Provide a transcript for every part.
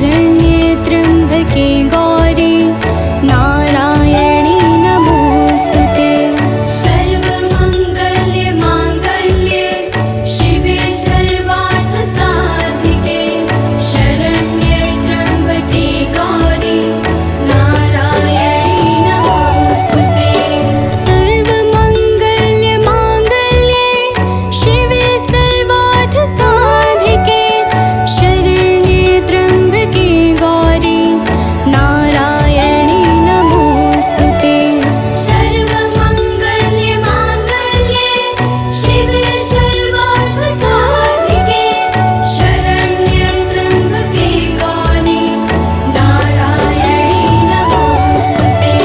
शरण्ये त्र्यम्बके गौरी नारायणी नमोस्तुते। सर्वमङ्गल्ये माङ्गल्ये शिवे सर्वार्थसाधिके शरण्ये त्र्यम्बके गौरी नारायणी नमोस्तुते। सर्वमङ्गल्ये माङ्गल्ये शिवे सर्वार्थसाधिके शरण्ये त्र्यम्बके गौरी नारायणी नमोस्तुते। सर्वमङ्गल्ये माङ्गल्ये शिवे सर्वार्थसाधिके शरण्ये त्र्यम्बके गौरी नारायणी नमोस्तुते।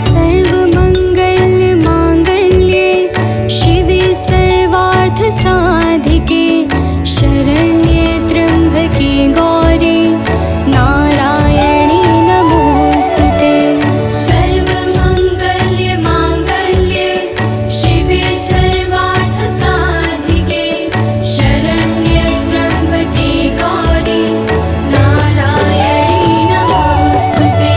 सर्वमङ्गल्ये माङ्गल्ये शिवे सर्वार्थसाधिके शरण्ये त्र्यम्बके गौरी नारायणी नमोस्तुते। सर्वमङ्गल्ये माङ्गल्ये शिवे सर्वार्थसाधिके शरण्ये त्र्यम्बके गौरी नारायणी नमोस्तुते।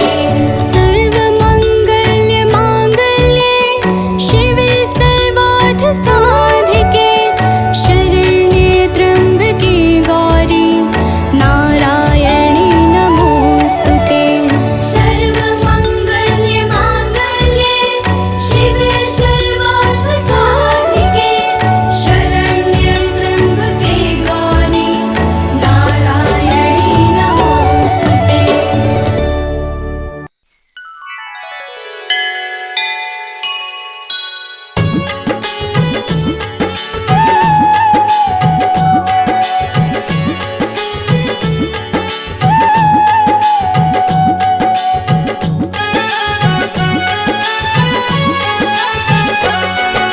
सर्वमङ्गल्ये माङ्गल्ये शिवे सर्वार्थसाधिके शरण्ये त्र्यम्बके गौरी नारायणी नमोस्तुते। सर्वमङ्गल्ये माङ्गल्ये शिवे सर्वार्थसाधिके शरण्ये त्र्यम्बके गौरी नारायणी नमोस्तुते।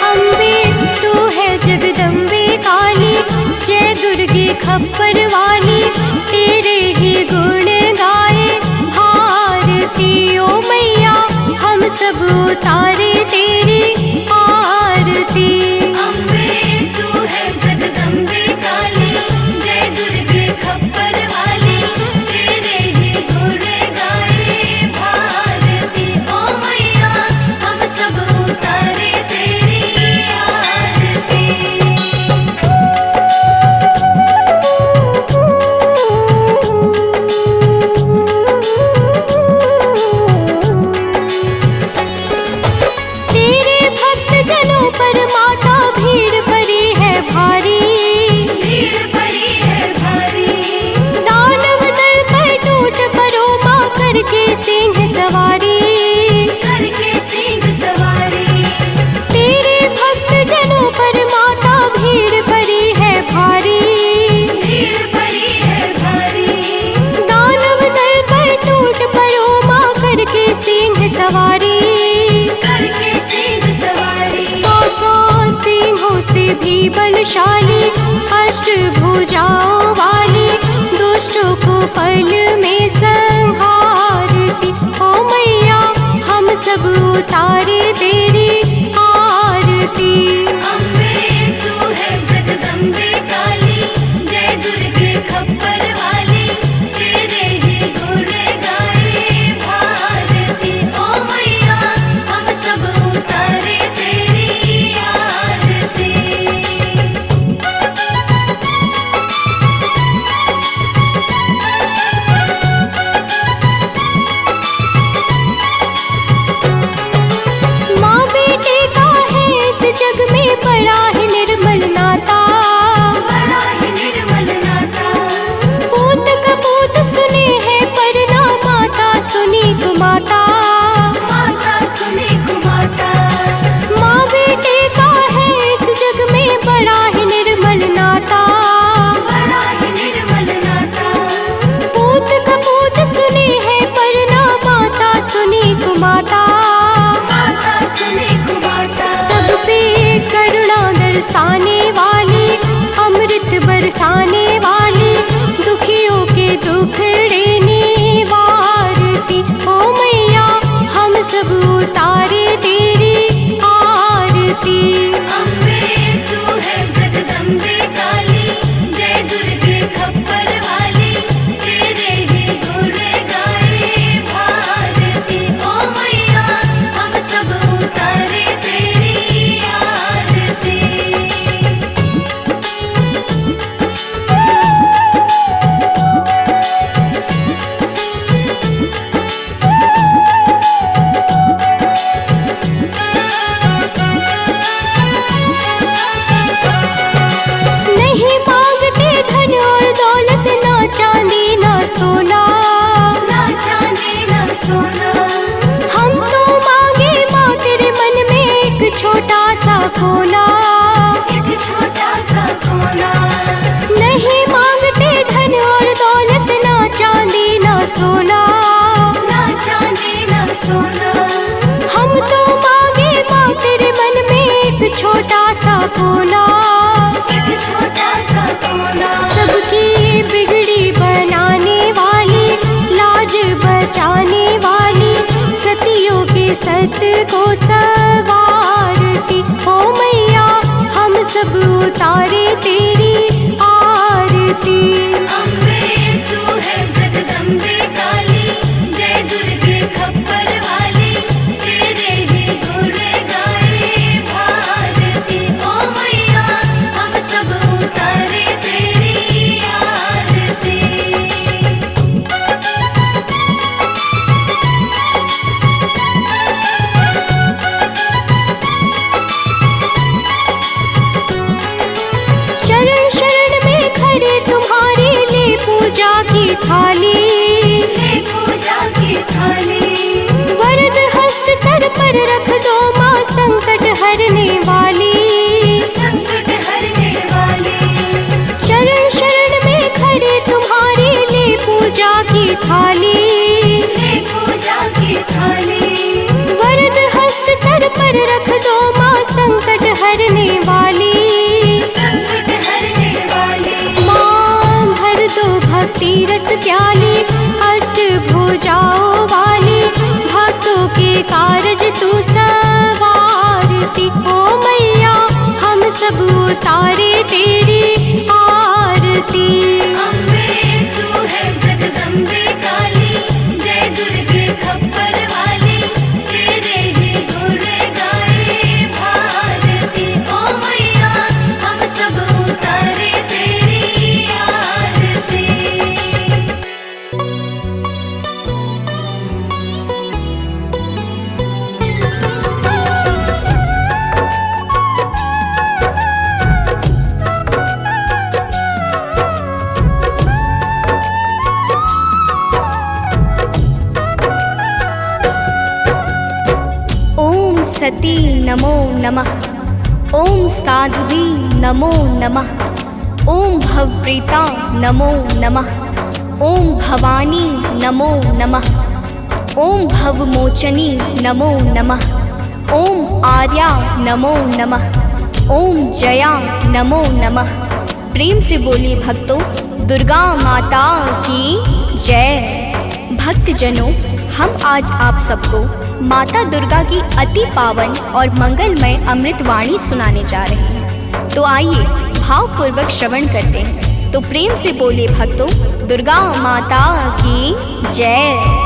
अम्बे तू है जगदम्बे काली, जय दुर्गे खप्पर वाली, तेरे ही गुण गाए भारती ओ मैया, हम सब उतारे तेरी आरती। अम्बे तू है जगदम्बे काली, जय दुर्गे खप्पर वाली, तेरे ही गुण गाए भारती ओ मैया, हम सब उतारे तेरी आरती। तेरे भक्त जनों पर माता भीड़ पड़ी है भारी, भीड़ पड़ी है भारी। दानव दल पर टूट पड़ो माँ, करके सिंह सवारी, करके सिंह सवारी। तेरे भक्त जनों पर माता भीड़ पड़ी है भारी, भीड़ पड़ी है भारी। दानव दल पर टूट पड़ो माँ, करके सिंह सवारी, करके सिंह सवारी। सौ सौ सिंहों से भी बलशाली, अष्टभुजाओं वाली, दुष्टों को पल में संहारती ओ मैया, हम सब उतारे तेरी आरती। अम्बे तू है जगदम्बे काली, जय दुर्गे खप्पर वाली, तेरे ही गुण गाए भारती ओ मैया, हम सब उतारे तेरी आरती। माँ बेटे का है इस जग में बड़ा ही निर्मल नाता, बड़ा ही निर्मल नाता। पूत कपूत सुने हैं पर ना माता सुनी कुमाता, माता सुनी कुमाता। माँ बेटे का है इस जग में बड़ा ही निर्मल नाता, बड़ा ही निर्मल नाता। पूत कपूत सुने हैं पर ना माता सुनी कुमाता, माता सुनी कुमाता। सब पे करुणा दर्शाने वाली, अमृत बरसाने वाली, दुखियों के दुखड़े निवारती ओ मैया, हम सब उतारे तेरी आरती। सती नमो नमः। ओम साध्वी नमो नमः। ओम भवप्रीता नमो नमः। ओम भवानी नमो नमः। ओम भवमोचनी नमो नमः। ओम आर्या नमो नमः। ओम जया नमो नमः। प्रेम से बोलिए भक्तों, दुर्गा माता की जय। भक्तजनों, हम आज आप सबको माता दुर्गा की अति पावन और मंगलमय अमृतवाणी सुनाने जा रहे हैं। तो आइए भावपूर्वक श्रवण करते हैं। तो प्रेम से बोलिए भक्तों, दुर्गा माता की जय।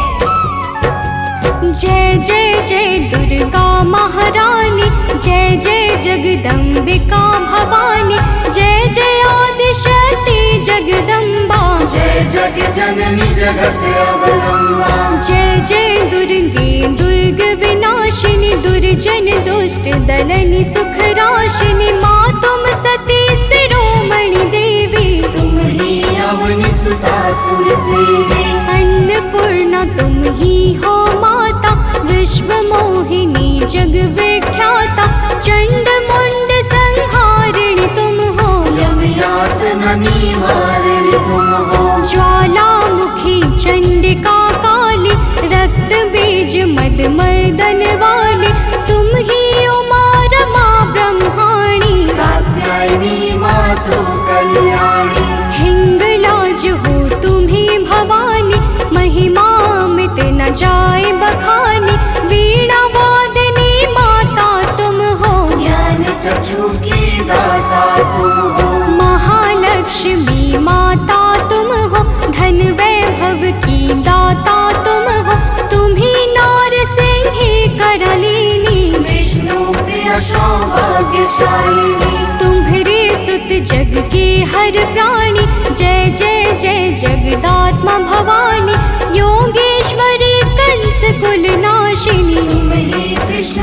जय जय जय दुर्गा महारानी, जय जय जगदम्बिका भवानी, जय जय आदिशक्ति जगदम्बा, जय जग जननी जगत अवलंबा। जय जय दुर्गे दुर्ग विनाशिनी, दुर्जन दुष्ट दलनी सुख राशिनी, माँ तुम सती शिरोमणि देवी, तुम ही अवनि सुता सुर सेवी। अन्नपूर्णा तुम ही हो माता, विश्व मोहिनी जग विख्याता, चंड मुंड संहारिणी तुम हो, यम यातना निवारिणी तुम हो। ज्वालामुखी चंडिका काली, रक्त बीज मद मर्दन वाली, तुम ही उमा रमा ब्रह्माणी, कात्यायनी मातु कल्याणी। हिंगलाज हो तुम्ही भवानी, महिमा मिट न जाए बखानी, वीणा वादनी माता तुम हो, ज्ञान चक्षु की दाता तुम हो। महालक्ष्मी माता तुम हो, धन वैभव की दाता तुम हो, तुम्ही नार सिंही करलीनी, विष्णु प्रिय सौभाग्यशालिनी। तुम्हारे सुत जग के हर प्राणी, जय जय जय जगदात्मा भवानी, योगेश्वरी कंस कुल नाशिनी, तुम ही कृष्ण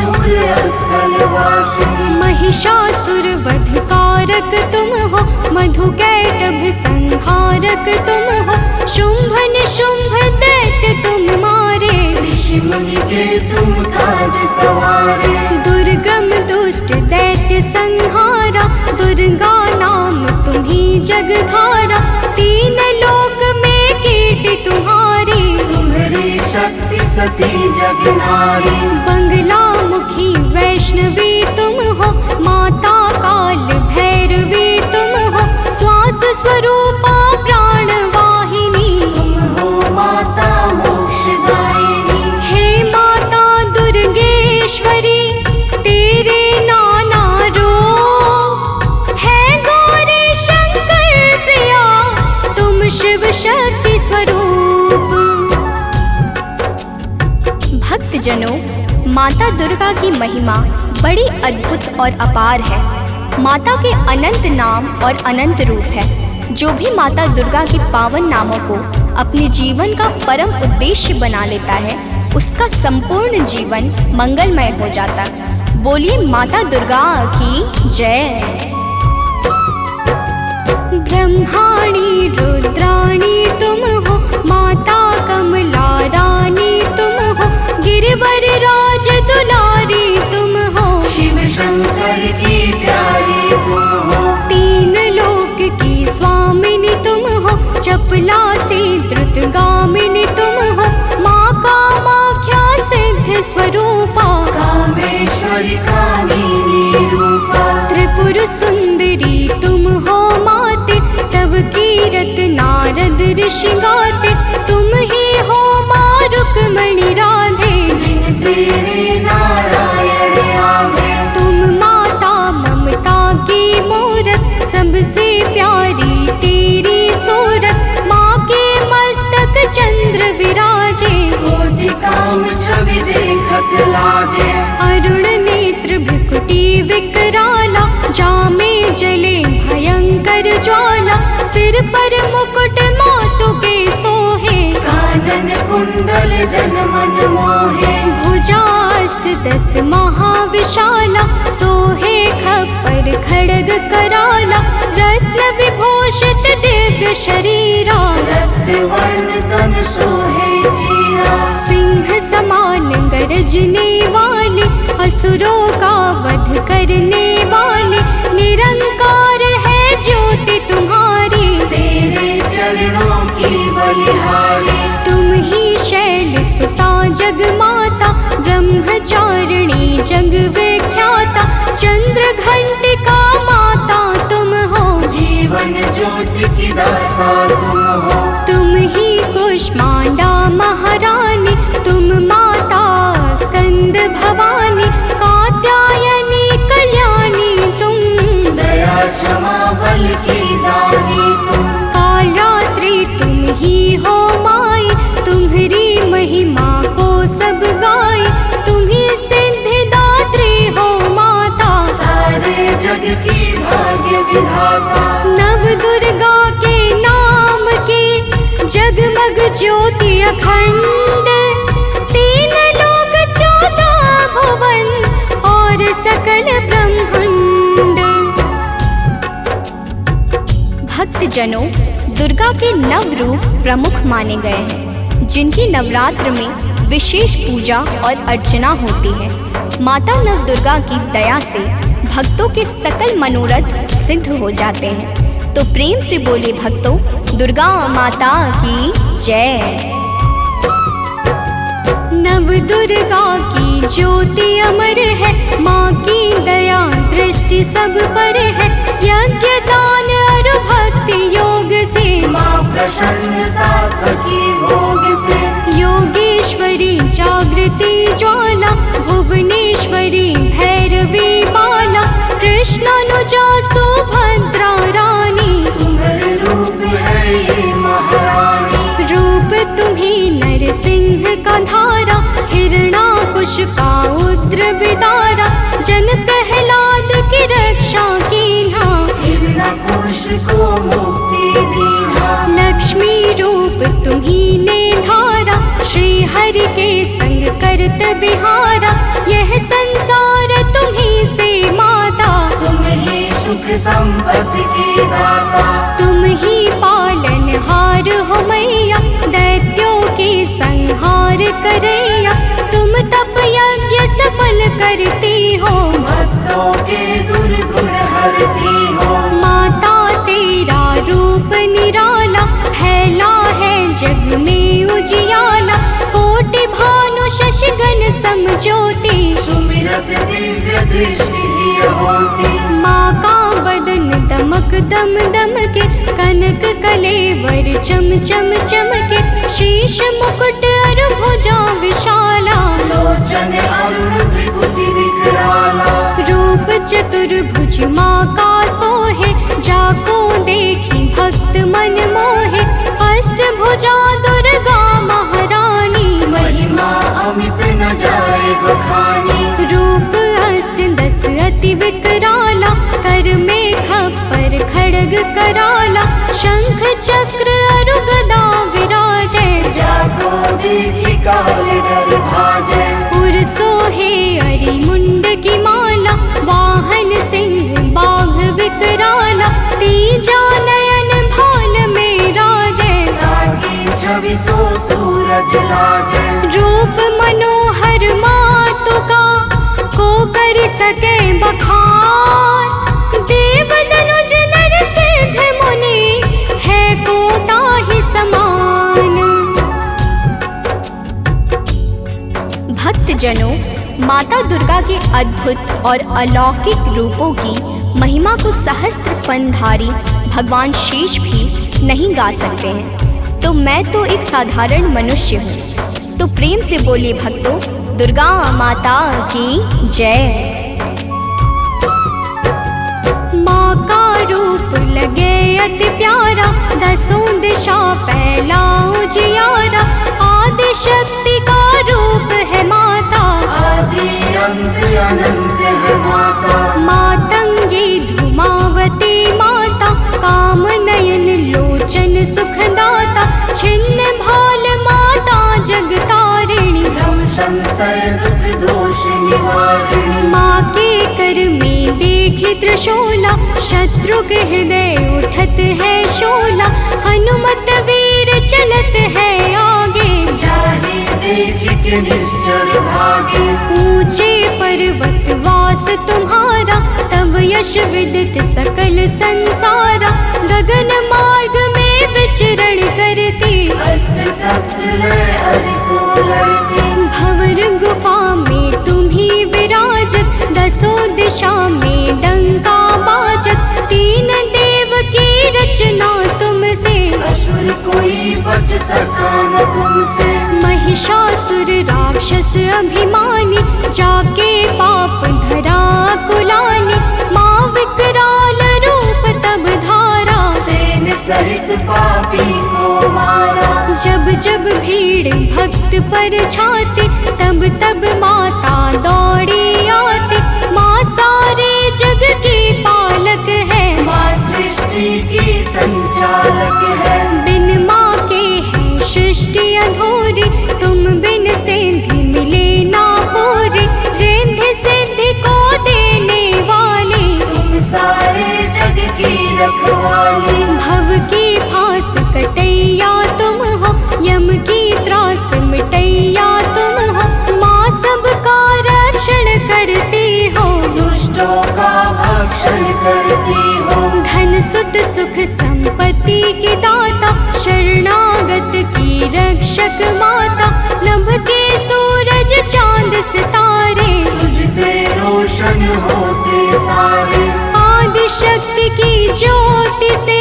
स्थल वासिनी। महिषासुर वध कारक तुम हो, मधु कैटभ संहारक तुम हो, शुंभ निशुंभ दैत्य तुम मारे, ऋषि मुनि के तुम काज सवारे। दुर्गम दुष्ट दैत्य संहारा, दुर्गा नाम तुम्ही जगधारा, तीन लोक में कीर्ति तुम्हारी, तुम्हारी शक्ति सती जग नारी। बंगला मुखी वैष्णवी तुम हो, माता काल भैरवी तुम हो, श्वास स्वरूपा प्राण वाहिनी, तुम हो माता मोक्षदायिनी। हे माता दुर्गेश्वरी, तेरे नाना रूप है गौरी शंकर प्रिया, तुम शिव शक्ति स्वरूप। भक्तजनों, माता दुर्गा की महिमा बड़ी अद्भुत और अपार है। माता के अनंत नाम और अनंत रूप है। जो भी माता दुर्गा के पावन नामों को अपने जीवन का परम उद्देश्य बना लेता है, उसका संपूर्ण जीवन मंगलमय हो जाता। बोलिए माता दुर्गा की जय। ब्रह्माणी रुद्राणी तुम हो, माता कमला रानी तुम हो, गिरिवर राज दुलारी तुम हो, शिव शंकर की प्यारी तुम हो। तीन लोक की स्वामिनी तुम हो, चपला से द्रुतगामिनी तुम हो, माँ कामाख्या सिद्ध स्वरूपा, कामेश्वरी कामिनी रूपा। त्रिपुर सुंदरी तुम हो माते, तब कीरत नारद ऋषि गाते, तुम ही हो माँ रुक्मणी राधे, बिन तेरे नारायण आगे। तुम माता ममता की मूरत, सबसे प्यारी तेरी सूरत, माँ के मस्तक चंद्र विराजे, कोटि काम छवि देखत लाजे। अरुण नेत्र भ्रुकुटी विकराला, जामे जले भयंकर ज्वाला, सिर पर मुकुट मातु के सोहे, कानन कुंडल जन मन मोहे। भुजाष्ट दस महाविशाला, सोहे खप्पर खड्ग कराला, रत्न विभूषित दिव्य दिव्य शरीरा, रक्त वर्ण तन सोहे जीरा। सिंह समान गरजने वाले, असुरों का वध करने वाले, निरंकार है ज्योति तुम्हारी। तेरे चरणों की बलिहारी, तुम ही शैल सुता जग माता, ब्रह्मचारिणी जग विख्याता, चंद्र घंटिका माता तुम हो। जीवन ज्योति की दाता तुम हो। तुम ही कुष्मांडा महारानी, तुम माता स्कंद भवानी, कात्यायनी कल्याणी तुम। दया क्षमा बल की दानी तुम। कालरात्रि तुम ही हो माई, तुम्हारी महिमा को सब गाए, तुम ही सिद्धिदात्री हो माता। सारे जग की भाग्य विधाता, नव दुर्गा के नाम की जगमग ज्योति अखंड, तीन लोक 14 भुवन और सकल ब्रह्मांड। भक्तजनों, दुर्गा के नव रूप प्रमुख माने गए हैं, जिनकी नवरात्र में विशेष पूजा और अर्चना होती है। माता नव दुर्गा की दया से भक्तों के सकल मनोरथ सिद्ध हो जाते हैं। तो प्रेम से बोले भक्तों, दुर्गा माता की जय। नव दुर्गा की ज्योति अमर है, माँ की दया दृष्टि सब पर है। यज्ञ दान और भक्ति योग से, माँ प्रसन्न सात्वकी भोग से। योगेश्वरी जागृति ज्वाला, भुवनेश्वरी भैरवी बाला, कृष्णानुजा सुभद्रा रानी। तुम्हारे रूप है ये महारानी, रूप तुम्ही नरसिंह का धारा, हिरणाकुश का उग्र विदारा, जन प्रहलाद की रक्षा कीन्हा। हिरण्यकुश को मुक्ति दीना। लक्ष्मी रूप तुम्ही ने धारा, श्री हरि के संग करत बिहारा, यह संसार तुम्ही से माता। तुम ही सुख संपत्ति की दाता, तुम ही पालनहार हो मैया, दैत्यों के संहार करैया, तुम तप यज्ञ सफल करती हो। भक्तों के दुर्गुण हरती हो। माता तेरा रूप निराला, फैला है जग में उजियाला, कोटि भानु शशिगण समज्योति। सुमिरत दिव्य दृष्टि ही होती, माँ का बदन दमक दम दम के, कनक कलेवर चम चम चमके, शीश मुकुट और भुजा विशाला, लोचन अरुण त्रिपुटी विकराला। रूप चतुर्भुज माँ का सोहे, जाको देखी भक्त मन मोहे, अष्टभुजा दुर्गा महारानी। महिमा अमित न जाए बखानी, रूप अष्ट 10 अति विकराला, कर में खप्पर खड़ग कराला, शंख चक्र और गदा विराजे। जाको देखी काल डर भाजे, उर सोहे अरि मुंड की माला, वाहन सिंह बाघ विकराला, तीजा नयन भाल में राजे। ताकि छवि सो सूरज लाजे, रूप मनोहर मातु का, को कर सके बखान, देव दनुज नर सिद्ध मुनि, है को ताहि समान। भक्तजनों, माता दुर्गा के अद्भुत और अलौकिक रूपों की महिमा को सहस्त्र फनधारी भगवान शेष भी नहीं गा सकते हैं। तो मैं तो एक साधारण मनुष्य हूँ। तो प्रेम से बोलिए भक्तों, दुर्गा माता की जय। माँ का रूप लगे अति प्यारा, 10 दिशा फैला उजियारा, आदि शक्ति का रूप है माता। आदि अंत अनंत है माता, मातंगी धूमावती माता, काम नयन लोचन सुखदाता, छिन्न भाल माता जगतारिणी। भ्रम संशय दुख दोष निवारिणी, माँ के कर में देखी त्रिशूला, शत्रु के हृदय उठत है शोला। हनुमत वीर चलत है आगे, जाहि देख के निश्चर भागे। ऊंचे पर्वत वास तुम्हारा, तब यश विदित सकल संसारा। गगन मार्ग में विचरण करती, अस्त्र शस्त्र लय अरिसो लड़ती। भंवर गुफा में तुम्ही विराजत, दसों दिशा में डंका बाजत। तीन देव की रचना तुमसे, असुर कोई बच सका न तुमसे। महिषासुर राक्षस अभिमानी, जाके पाप धरा कुलानी। माँ विकराल रूप तब धारा, सेन सहित पापी को मारा। जब जब भीड़ भक्त पर छाती, तब तब माता दौड़ी आती। माँ सारे जग की पालक है, माँ सृष्टि की संचालक है। बिन माँ के है सृष्टि अधूरी, तुम बिन सिद्धि मिले ना पूरी। रिद्धि सिद्धि को देने वाली, तुम सारे जग की रखवाली। भव की फांस कटैया तुम हो, यम की त्रास मिटैया तुम हो। माँ सबका रक्षण करती हो, दुष्टों का भक्षण करती हो। धन सुत सुख संपत्ति की दाता, शरणागत की रक्षक माता। नभ के सूरज चांद सितारे, तुझसे रोशन होते सारे। आदि शक्ति की ज्योति से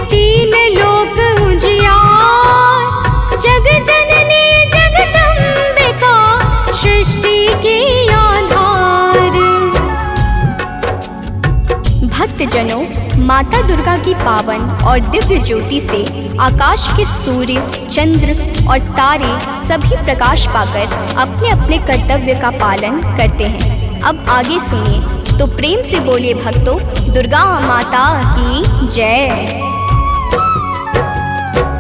तीन लोक उजियार। जग जननी जगदम्बिका, सृष्टि की आधार। भक्तजनों, माता दुर्गा की पावन और दिव्य ज्योति से आकाश के सूर्य, चंद्र और तारे सभी प्रकाश पाकर अपने अपने कर्तव्य का पालन करते हैं। अब आगे सुनिए, तो प्रेम से बोलिए भक्तों, दुर्गा माता की जय।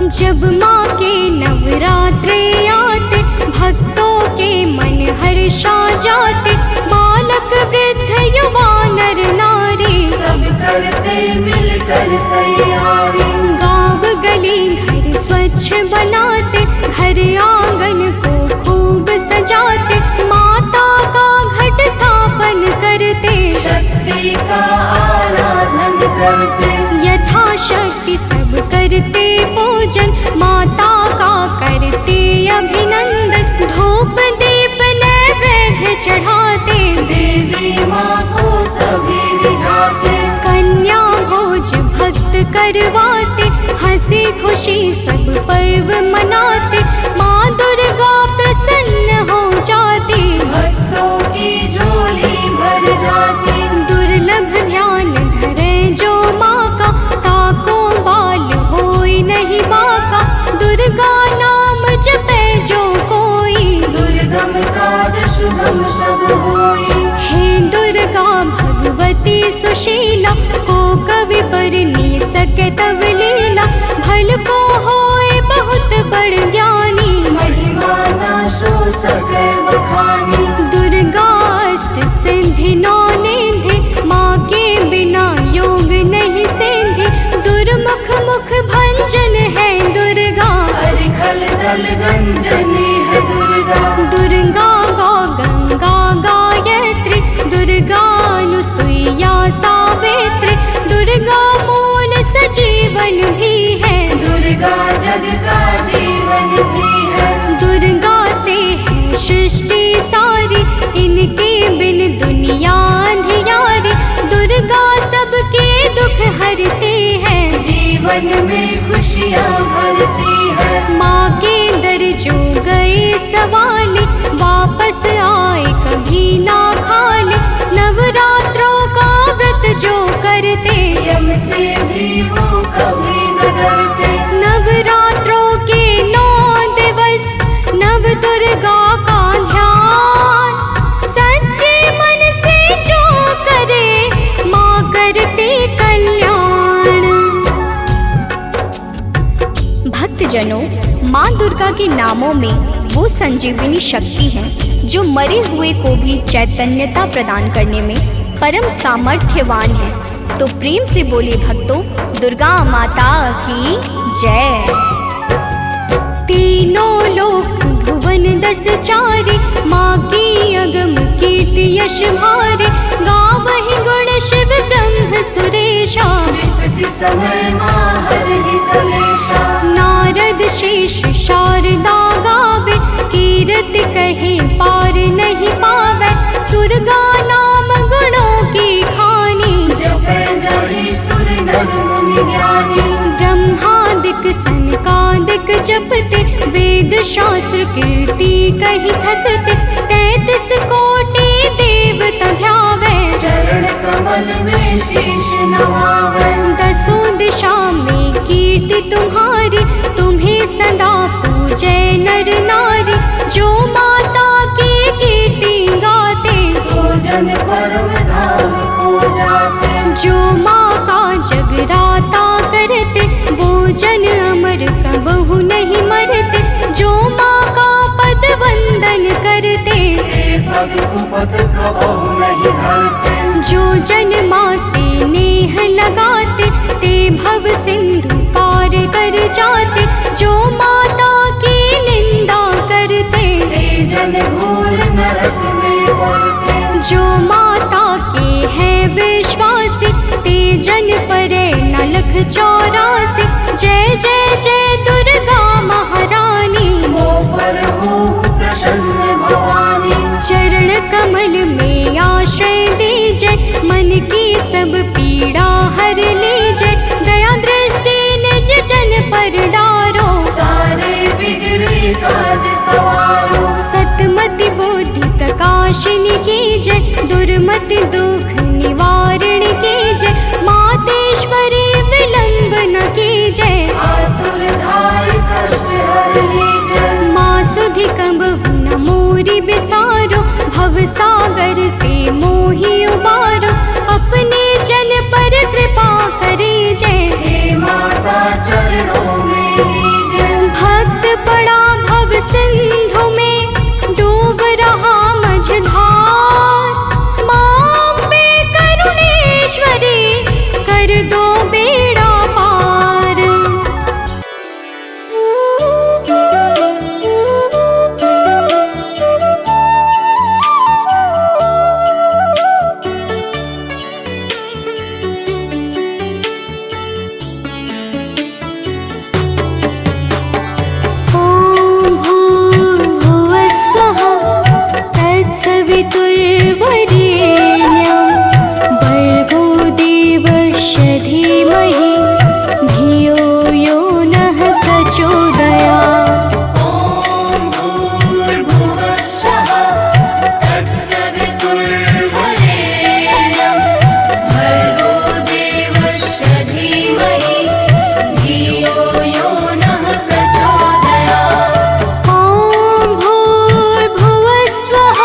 जब माँ के नवरात्रे आते, भक्तों के मन हर्षा जाते। बालक वृद्ध युवा नर नारी, सब करते मिलकर तैयारी। गाँव गली घर स्वच्छ बनाते, घर आंगन को खूब सजाते। माता का घट स्थापन करते, शक्ति का आराधन करते। यथाशक्ति सब करते पूजन, माता का करते अभिनंदन। धूप दीप नैवेद्य चढ़ाते, देवी माँ को सभी रिझाते। कन्या भोज भक्त करवाते, हंसी खुशी सब पर्व मनाते। माँ दुर्गा प्रसन्न हो जाती, भक्तों की झोली भर जाती। दुर्लभ ध्यान धरे जो माँ का, ताको बाल होई नहीं बाका। दुर्गा नाम जपे जो कोई, दुर्गम काज शुभम सब होई। हे दुर्गा भगवती सुशीला, को कवि परनी सके तब लीला। भल को होए बहुत बड़ ज्ञानी, महिमा न सो सके बखानी। दुर्गा अष्ट सिद्धि नौ निधि, माँ के बिना योग नहीं सिद्धि। दुर्मुख मुख भंजन है दुर्गा, अरिखल दल गंजनी है दुर्गा। दुर्गा गौ गंगा गायत्री, दुर्गा अनुसुईया सावित्री। दुर्गा मूल सजीवन भी है, दुर्गा जग का जीवन भी है। दुर्गा से है सृष्टि सारी, इनके बिन दुनिया अंधियारी। दुर्गा सबके दुख हरती है, जीवन में खुशियाँ भरती है। माँ के दर जो गए सवाली, वापस आए कभी ना खाली। नवरात्रों का व्रत जो करते, यम से भी वो कभी न डरते। नवरात्रों के 9 दिवस, नव दुर्गा का ध्यान। सच्चे मन से जो करे, माँ करते कल्याण। भक्तजनों, माँ दुर्गा के नामों में वो संजीवनी शक्ति है, जो मरे हुए को भी चैतन्यता प्रदान करने में परम सामर्थ्यवान है। तो प्रेम से बोलिए भक्तों, दुर्गा माता की जय। तीनों लोक भुवन 10 चारि, माँ की अगम कीर्ति यश भारे। गावहि गुण शिव ब्रह्म सुरेशा, विपत्ति समय माँ हरहि कलेशा। नारद शेष शारदा गावे, कीरति कहे पार नहीं पावे। दुर्गा नाम गुणों की खानी, जपै जाहि सुर नर मुनि ज्ञानी। ब्रह्मादिक सनकादिक जपते, वेद शास्त्र कीर्ति कही थकते। 33 कोटि देवता ध्यावे, चरण कमल में शीश नवावे। 10 दिशा में कीर्ति तुम्हारी, तुम्हें सदा पूजे नर नारी। जो माता की कीर्ति गाते, सो जन परम धाम को जाते। जो माँ का जगराता करते, वो जन अमर कबहु नहीं मरते। जो माँ का पद वंदन करते, ते पग कुपथ कबहु नहीं धरते। जो जन माँ से नेह लगाते, ते भव सिंधु पार कर जाते। जो माता की निंदा करते, ते जन घोर नरक में पड़ते। जो माता के हैं विश्वासी, ते जन परे न लख 84। जय जय जय दुर्गा महारानी, मो पर हो प्रसन्न भवानी। चरण कमल में आश्रय दीजे, मन की सब पीड़ा हर लीजे। दया दृष्टि निज जन पर डारो, सारे बिगड़े काज सवारो। सतमति बुद्धि प्रकाशिनी की जय, दुर्मति दुख निवारण की जय। मातेश्वरी विलंब न की जय, आतुर धाय कष्ट हर लीजय। माँ सुधि कबहु न मोरी बिसारो, भव सागर से मोहि उबारो। अपने जन पर कृपा करी जय, हे माता चरणों में लीजय। भक्त पड़ा भव सिंधु में, डूब रहा मझधार। माँ अम्बे करुणेश्वरी, कर दो बेड़ा पार। ॐ भूर्भुवः स्वः, तत्सवितुर्वरेण्यं। भर्गो देवस्य धीमहि, धियो यो नः प्रचोदयात्। ॐ भूर्भुवः स्वः, तत्सवितुर्वरेण्यं। भर्गो देवस्य धीमहि, धियो यो नः प्रचोदयात्। ॐ भूर्भुवः स्वः,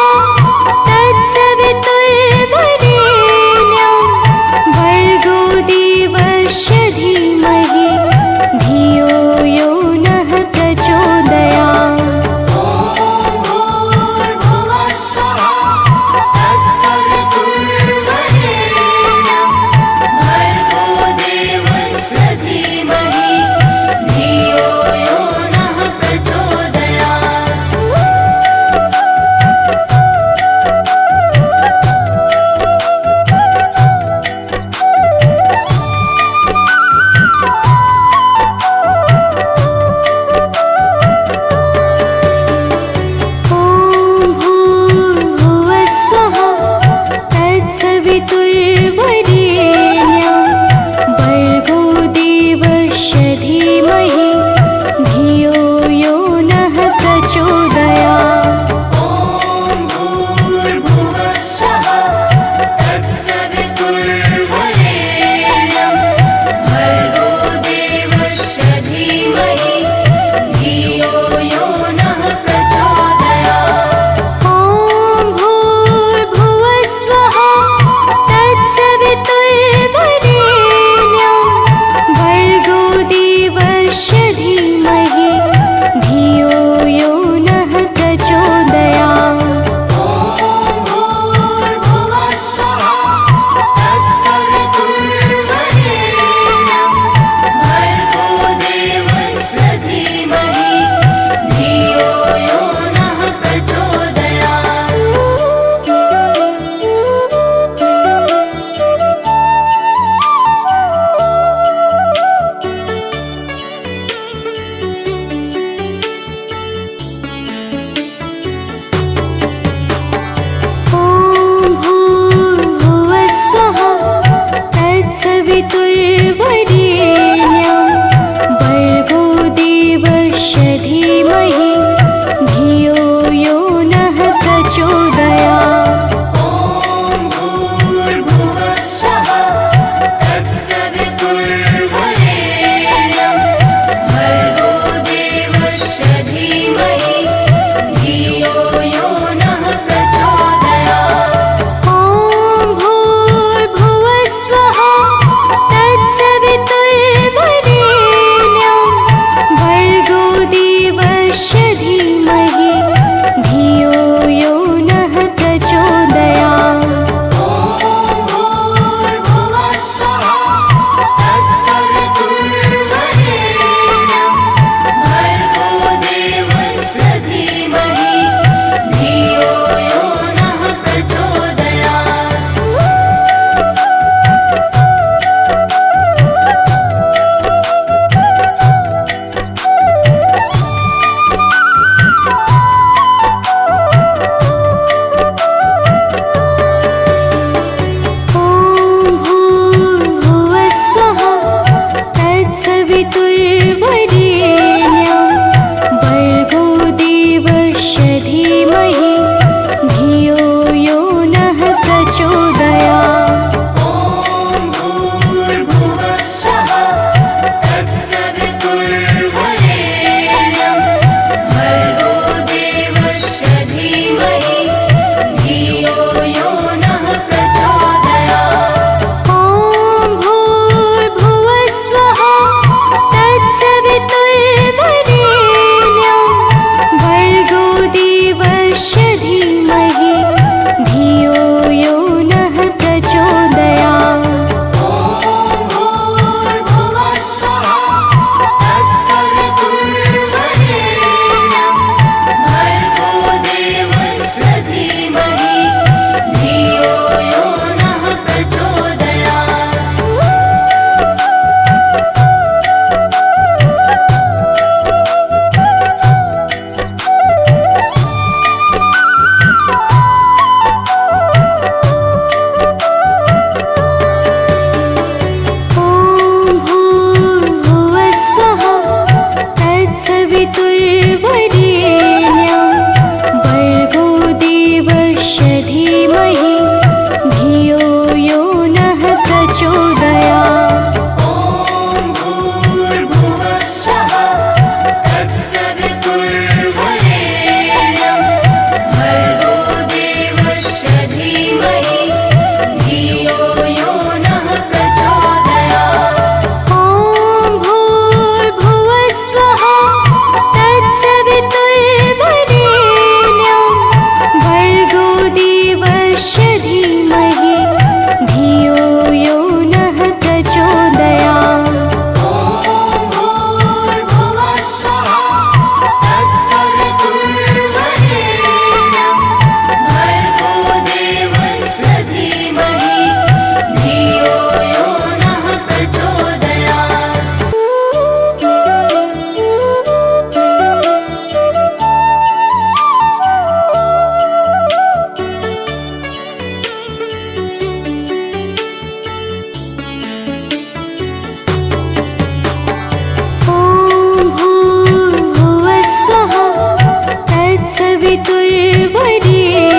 तत्सवितुर्वरेण्यं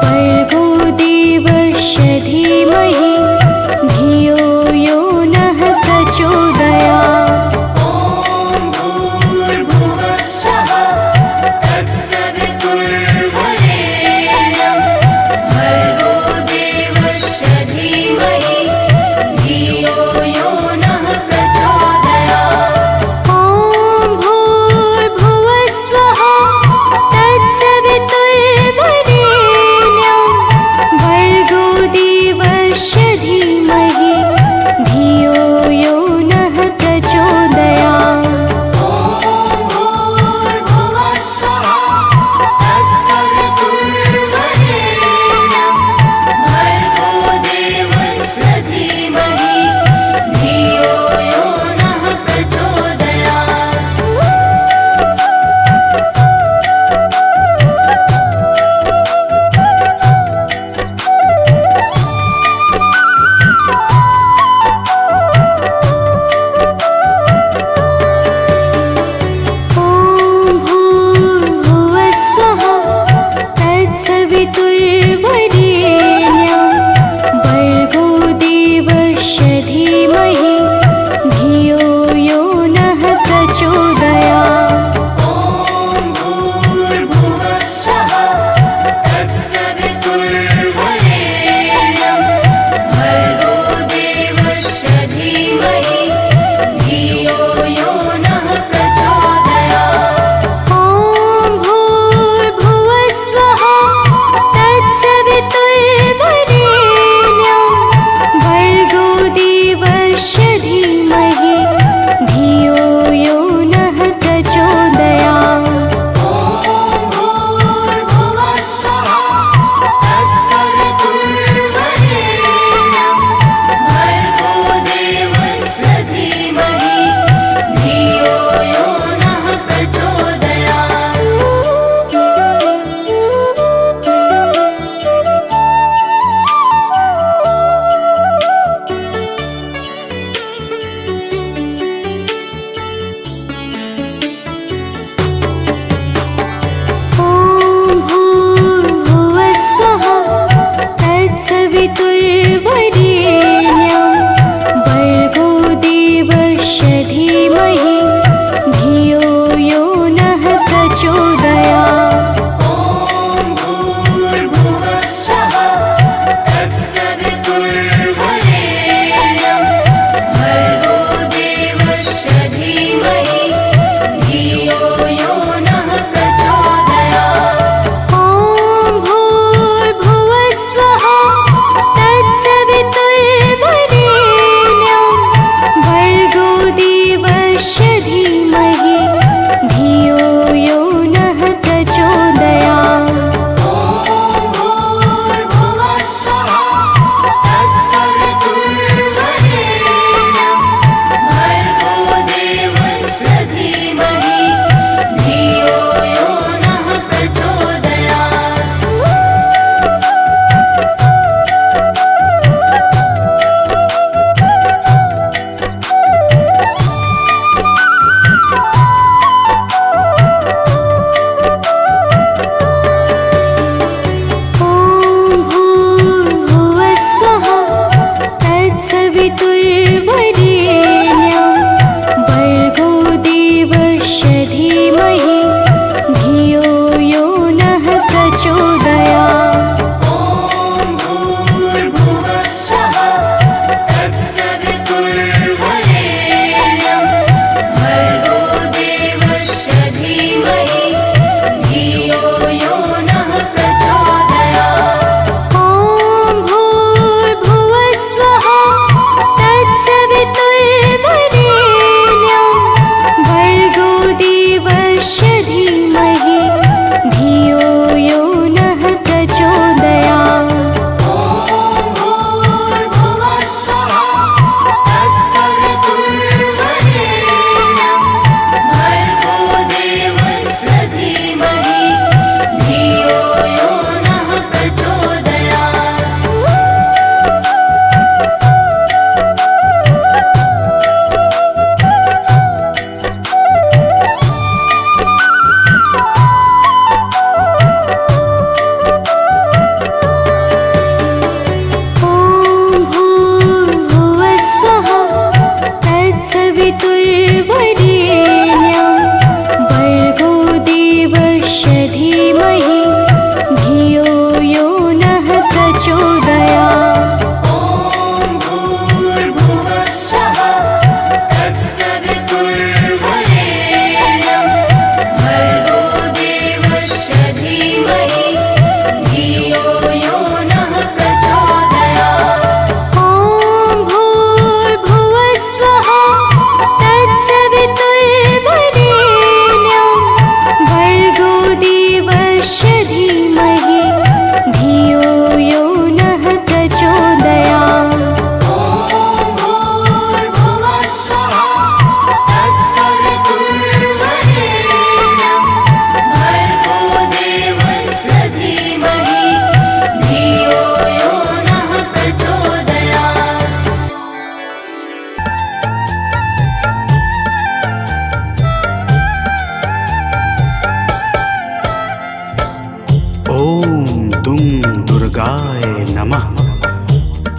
भर्गो देवस्य धीमहि धियो यो नः प्रचोदयात्। ॐ भूर्भुवः स्वः तत्सवितुर्वरेण्यं भर्गो देवस्य धीमहि धियो यो नः प्रचोदयात्। ॐ भूर्भुवः स्वः तत्सवितुर्वरेण्यं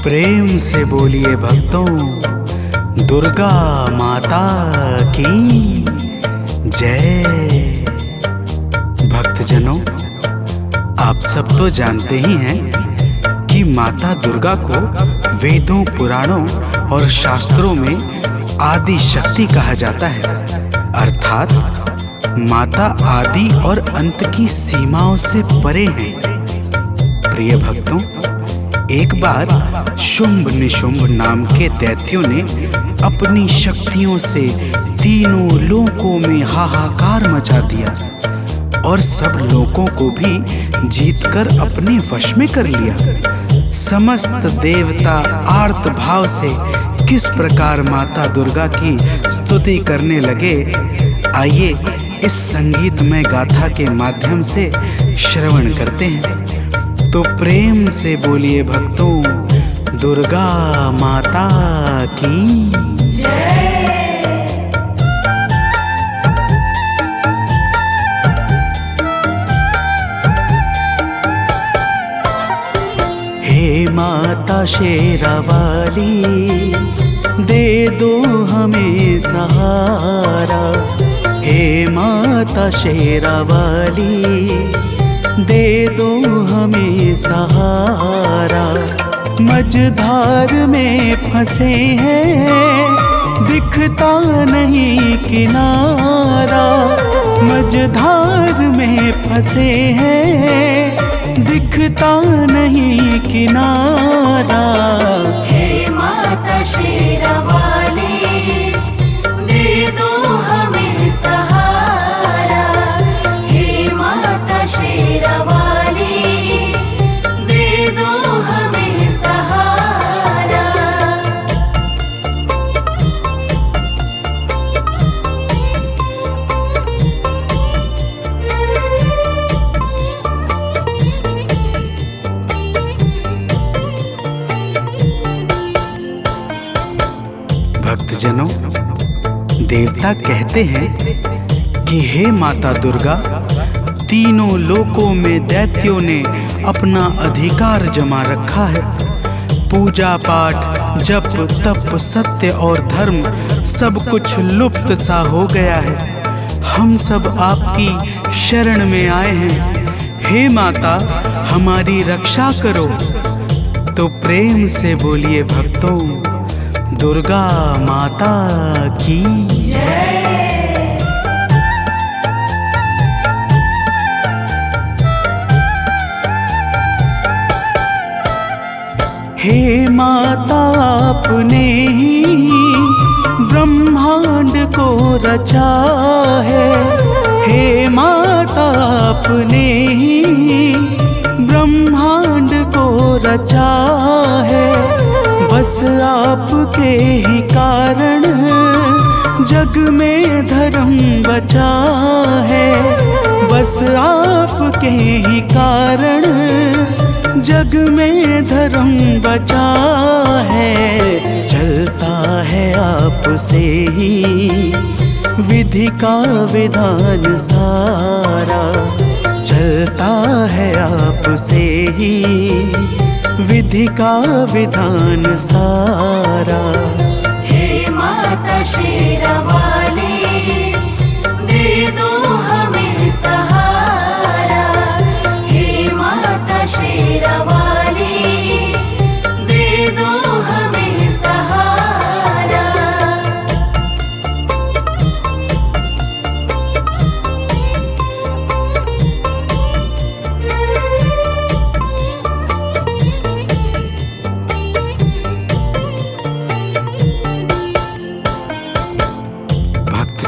प्रेम से बोलिए भक्तों, दुर्गा माता की जय। भक्तजनों, आप सब तो जानते ही हैं कि माता दुर्गा को वेदों, पुराणों और शास्त्रों में आदि शक्ति कहा जाता है, अर्थात माता आदि और अंत की सीमाओं से परे हैं। प्रिय भक्तों, एक बार शुंभ निशुंभ नाम के दैत्यों ने अपनी शक्तियों से तीनों लोकों में हाहाकार मचा दिया और सब लोगों को भी जीतकर अपने वश में कर लिया। समस्त देवता आर्त भाव से किस प्रकार माता दुर्गा की स्तुति करने लगे, आइए इस संगीतमय गाथा के माध्यम से श्रवण करते हैं। तो प्रेम से बोलिए भक्तों, दुर्गा माता की जय। हे माता शेरावाली, दे दो हमें सहारा। हे माता शेरावाली, दे दो हमें सहारा। मझधार में फंसे हैं, दिखता नहीं किनारा। मझधार में फंसे हैं, दिखता नहीं किनारा। हे माता शेरावाली, दे दो हमें सहारा। हे माता शेरावाली, दे दो हमें सहारा। भक्तजनों, देवता कहते हैं कि हे माता दुर्गा, तीनों लोकों में दैत्यों ने अपना अधिकार जमा रखा है। पूजा पाठ, जप तप, सत्य और धर्म सब कुछ लुप्त सा हो गया है। हम सब आपकी शरण में आए हैं। हे माता, हमारी रक्षा करो। तो प्रेम से बोलिए भक्तों, दुर्गा माता की जय। हे माता, आपने ही ब्रह्मांड को रचा है। हे माता, आपने ही ब्रह्मांड को रचा है। बस आपके ही कारण जग में धर्म बचा है। बस आपके ही कारण जग में धर्म बचा है। चलता है आपसे ही विधि का विधान सारा। चलता है आपसे ही विधि का विधान सारा। हे माता शेरावाली, दे दो हमें सहारा। हे माता शेरावाली, दे दो हमें सहारा।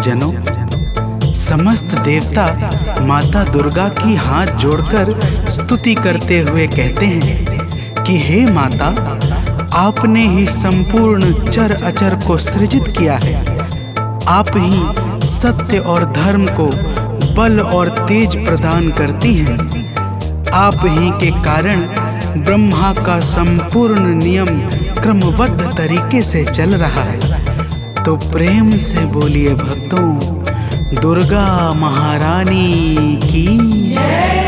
जनों, समस्त देवता माता दुर्गा की हाथ जोड़कर स्तुति करते हुए कहते हैं कि हे माता, आपने ही संपूर्ण चर अचर को सृजित किया है। आप ही सत्य और धर्म को बल और तेज प्रदान करती हैं। आप ही के कारण ब्रह्मा का संपूर्ण नियम क्रमबद्ध तरीके से चल रहा है। तो प्रेम से बोलिए भक्तों, दुर्गा महारानी की जय।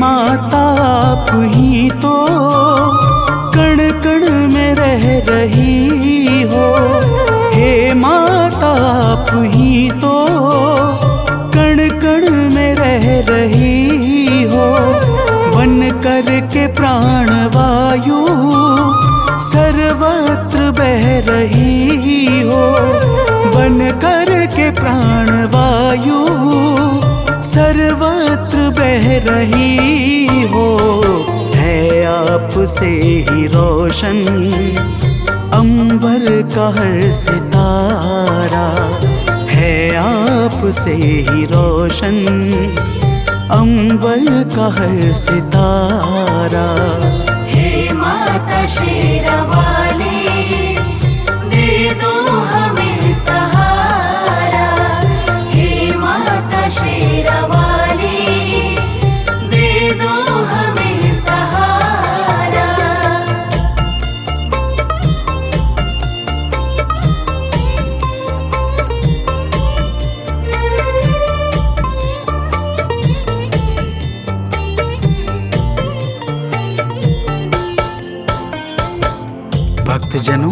माता आप ही तो कण कण में रह रही हो। हे माता आप ही तो कण कण में रह रही हो। बन कर के प्राण वायु सर्वत्र बह रही हो। बन कर के प्राण वायु सर्वत्र बह रही हो। है आपसे ही रोशन अंबर का हर सितारा। है आपसे ही रोशन अंबर का हर सितारा। हे माता शेरावाली, दे दो हमें सहारा। हे माता शेरावाली, दे दो हमें सहारा। भक्तजनों,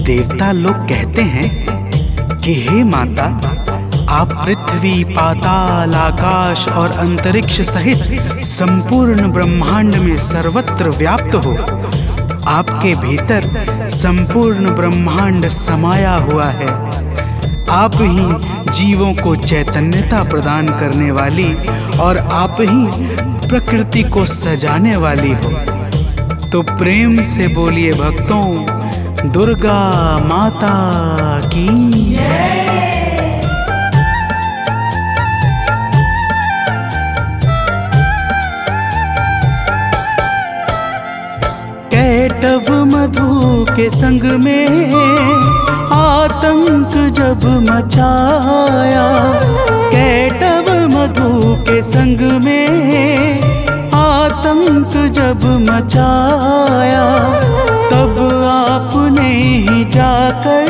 देवता लोग कहते हैं कि हे माता, आप पृथ्वी, पाताल, आकाश और अंतरिक्ष सहित संपूर्ण ब्रह्मांड में सर्वत्र व्याप्त हो। आपके भीतर संपूर्ण ब्रह्मांड समाया हुआ है। आप ही जीवों को चैतन्यता प्रदान करने वाली और आप ही प्रकृति को सजाने वाली हो। तो प्रेम से बोलिए भक्तों, दुर्गा माता की जय। कैटव मधु के संग में आतंक जब मचाया। कैटव मधु के संग में आतंक जब मचाया। तब आपने ही जाकर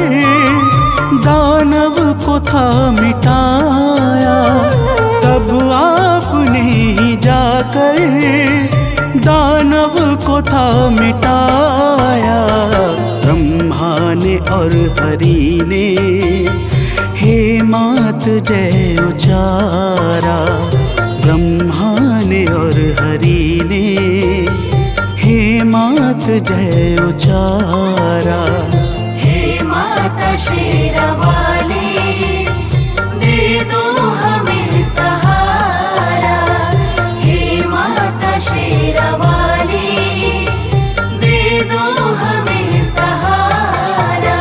दानव को था मिटाया। तब आपने ही जाकर दानव को था मिटाया। ब्रह्मा ने और हरि ने हे मात जय उचारा। ब्रह्मा ने और हरि ने हे मात जय उचारा। हे माता शेरावाली, दे दो हमें सहारा। हे माता शेरावाली, दे दो हमें सहारा।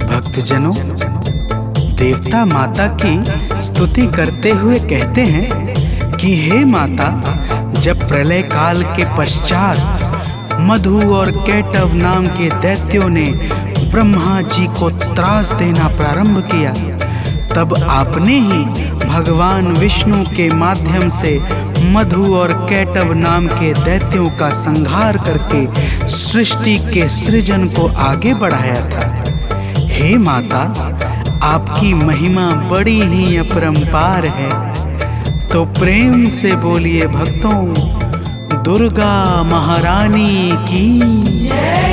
भक्तजनों, देवता माता की स्तुति करते हुए कहते हैं कि हे माता, जब प्रलय काल के पश्चात मधु और कैटव नाम के दैत्यों ने ब्रह्मा जी को त्रास देना प्रारंभ किया, तब आपने ही भगवान विष्णु के माध्यम से मधु और कैटव नाम के दैत्यों का संहार करके सृष्टि के सृजन को आगे बढ़ाया था। हे माता, आपकी महिमा बड़ी ही अपरंपार है। तो प्रेम से बोलिए भक्तों, दुर्गा महारानी की जय।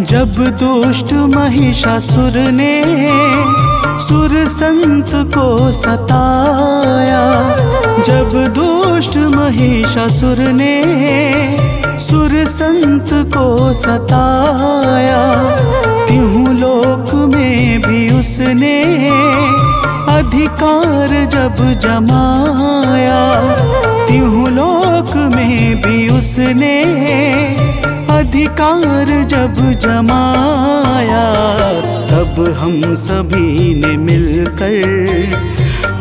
जब दुष्ट महिषासुर ने सुर संत को सताया। जब दुष्ट महिषासुर ने सुर संत को सताया। त्यों लोक में भी उसने अधिकार जब जमाया। त्यों लोक में भी उसने अधिकार जब जमाया। तब हम सभी ने मिलकर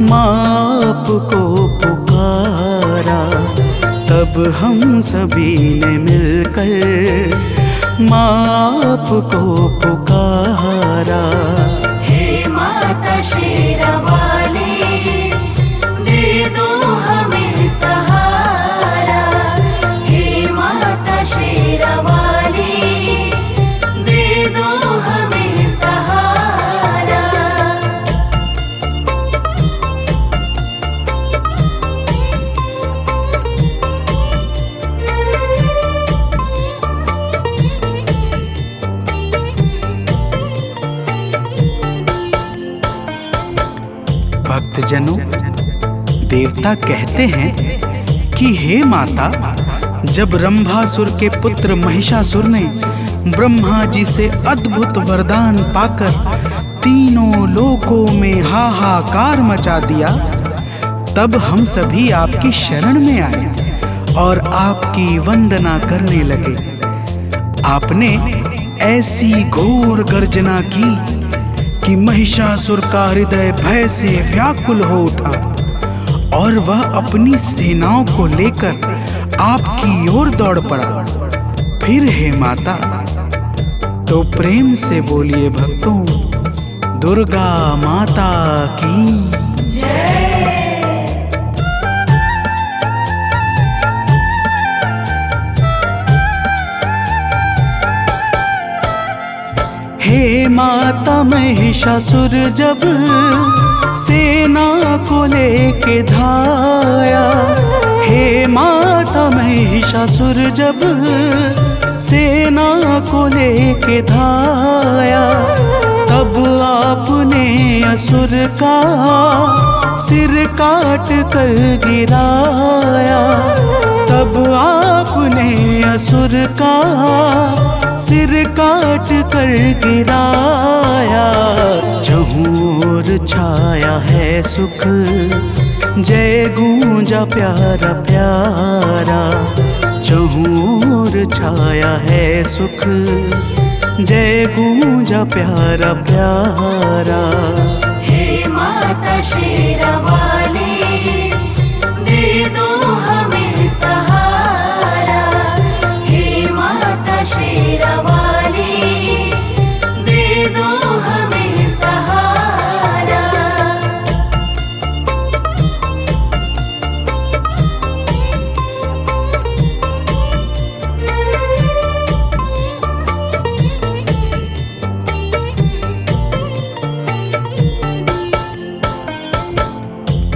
माप को पुकारा। तब हम सभी ने मिलकर माँ आपको पुकारा। हे माता शेरावाली, दे दो हमें सहारा। हे माता शेरावाली, दे दो हमें सहारा। भक्तजनों, देवता कहते हैं कि हे माता, जब रंभासुर के पुत्र महिषासुर ने ब्रह्मा जी से अद्भुत वरदान पाकर तीनों लोकों में हाहाकार मचा दिया, तब हम सभी आपकी शरण में आए और आपकी वंदना करने लगे। आपने ऐसी घोर गर्जना की कि महिषासुर का हृदय भय से व्याकुल हो उठा और वह अपनी सेनाओं को लेकर आपकी ओर दौड़ पड़ा। फिर हे माता, तो प्रेम से बोलिए भक्तों, दुर्गा माता की हे माता, महिषासुर जब सेना को लेके धाया। हे माता, महिषासुर जब सेना को लेके धाया, तब आपने असुर का सिर काट कर गिराया। तब आपने असुर का सिर काट कर गिराया। चहूर छाया है सुख, जय गूंजा प्यारा प्यारा। चहूर छाया है सुख, जय गूंजा प्यारा प्यारा। हे माता शेरावाली, दे दो हमें सहारा। हे माता शेरावाली, दे दो हमें सहारा।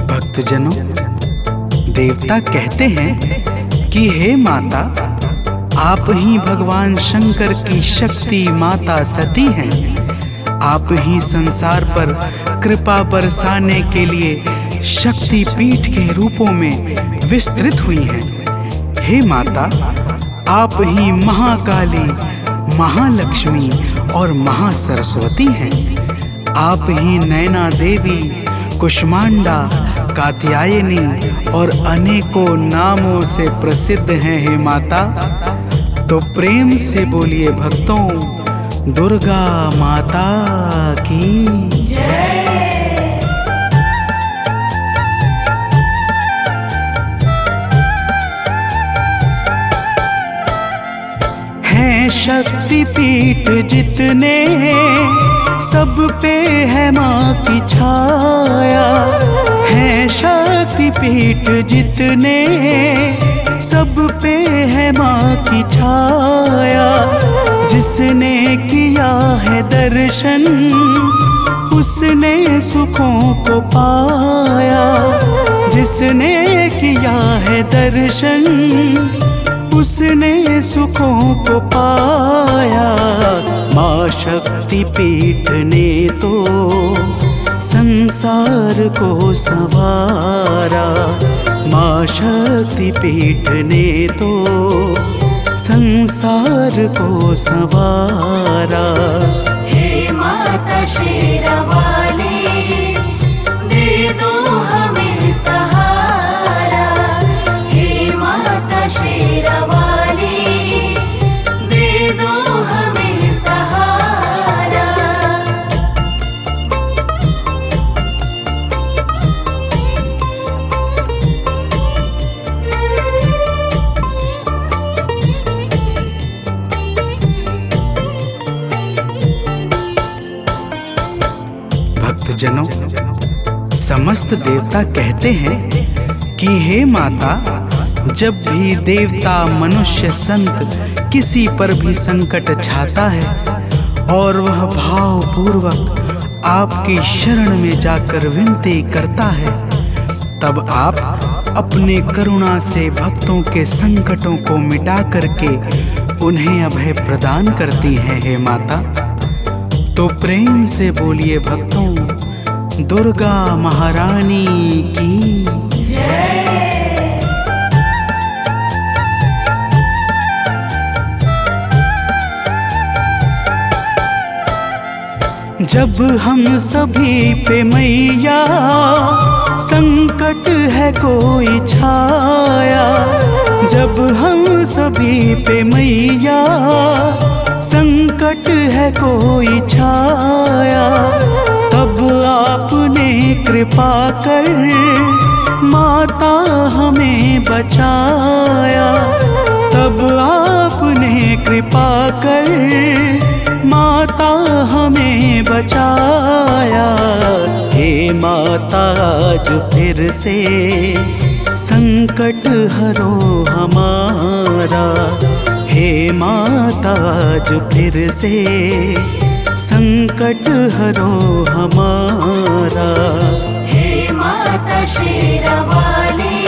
भक्तजनों, देवता कहते हैं कि हे माता, आप ही भगवान शंकर की शक्ति माता सती हैं। आप ही संसार पर कृपा बरसाने के लिए शक्ति पीठ के रूपों में विस्तृत हुई हैं। हे माता, आप ही महाकाली, महालक्ष्मी और महासरस्वती हैं। आप ही नैना देवी, कुष्मांडा, कात्यायनी और अनेकों नामों से प्रसिद्ध हैं। हे माता, तो प्रेम से बोलिए भक्तों, दुर्गा माता की जय। हैं शक्ति पीठ जितने, सब पे है माँ की छाया। हैं शक्ति पीठ जितने, सब पे है माँ की छाया। जिसने किया है दर्शन, उसने सुखों को पाया। जिसने किया है दर्शन, उसने सुखों को पाया। माँ शक्ति पीठ ने तो संसार को संवारा। माँ शक्ति पीठ ने तो संसार को संवारा। हे माता शेरावाली, दे दो हमें सहारा। हे माता शेरावाली, दे दो हमें सहारा। भक्तजनों, समस्त देवता कहते हैं कि हे माता, जब भी देवता, मनुष्य, संत किसी पर भी संकट छाता है और वह भावपूर्वक आपकी शरण में जाकर विनती करता है, तब आप अपने करुणा से भक्तों के संकटों को मिटा करके उन्हें अभय प्रदान करती हैं हे माता। तो प्रेम से बोलिए भक्तों, दुर्गा महारानी की जय। जब हम सभी पे मैया संकट है कोई छाया, जब हम सभी पे मैया संकट है कोई छाया, तब आपने कृपा कर माता हमें बचाया, तब आपने कृपा कर माता हमें बचाया। हे माता, आज फिर से संकट हरो हमारा, हे माता, आज फिर से संकट हरो हमारा। हे माता शेरावाली,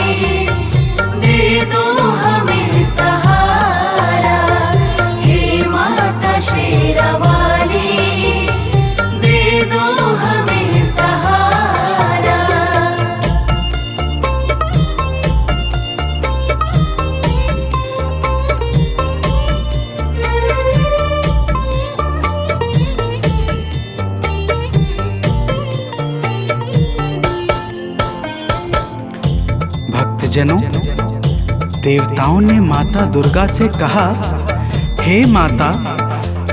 दे दो हमें सहारा। हे माता शेरावाली, दे दो हमें सहारा। भक्तजनों, देवताओं ने माता दुर्गा से कहा, हे माता,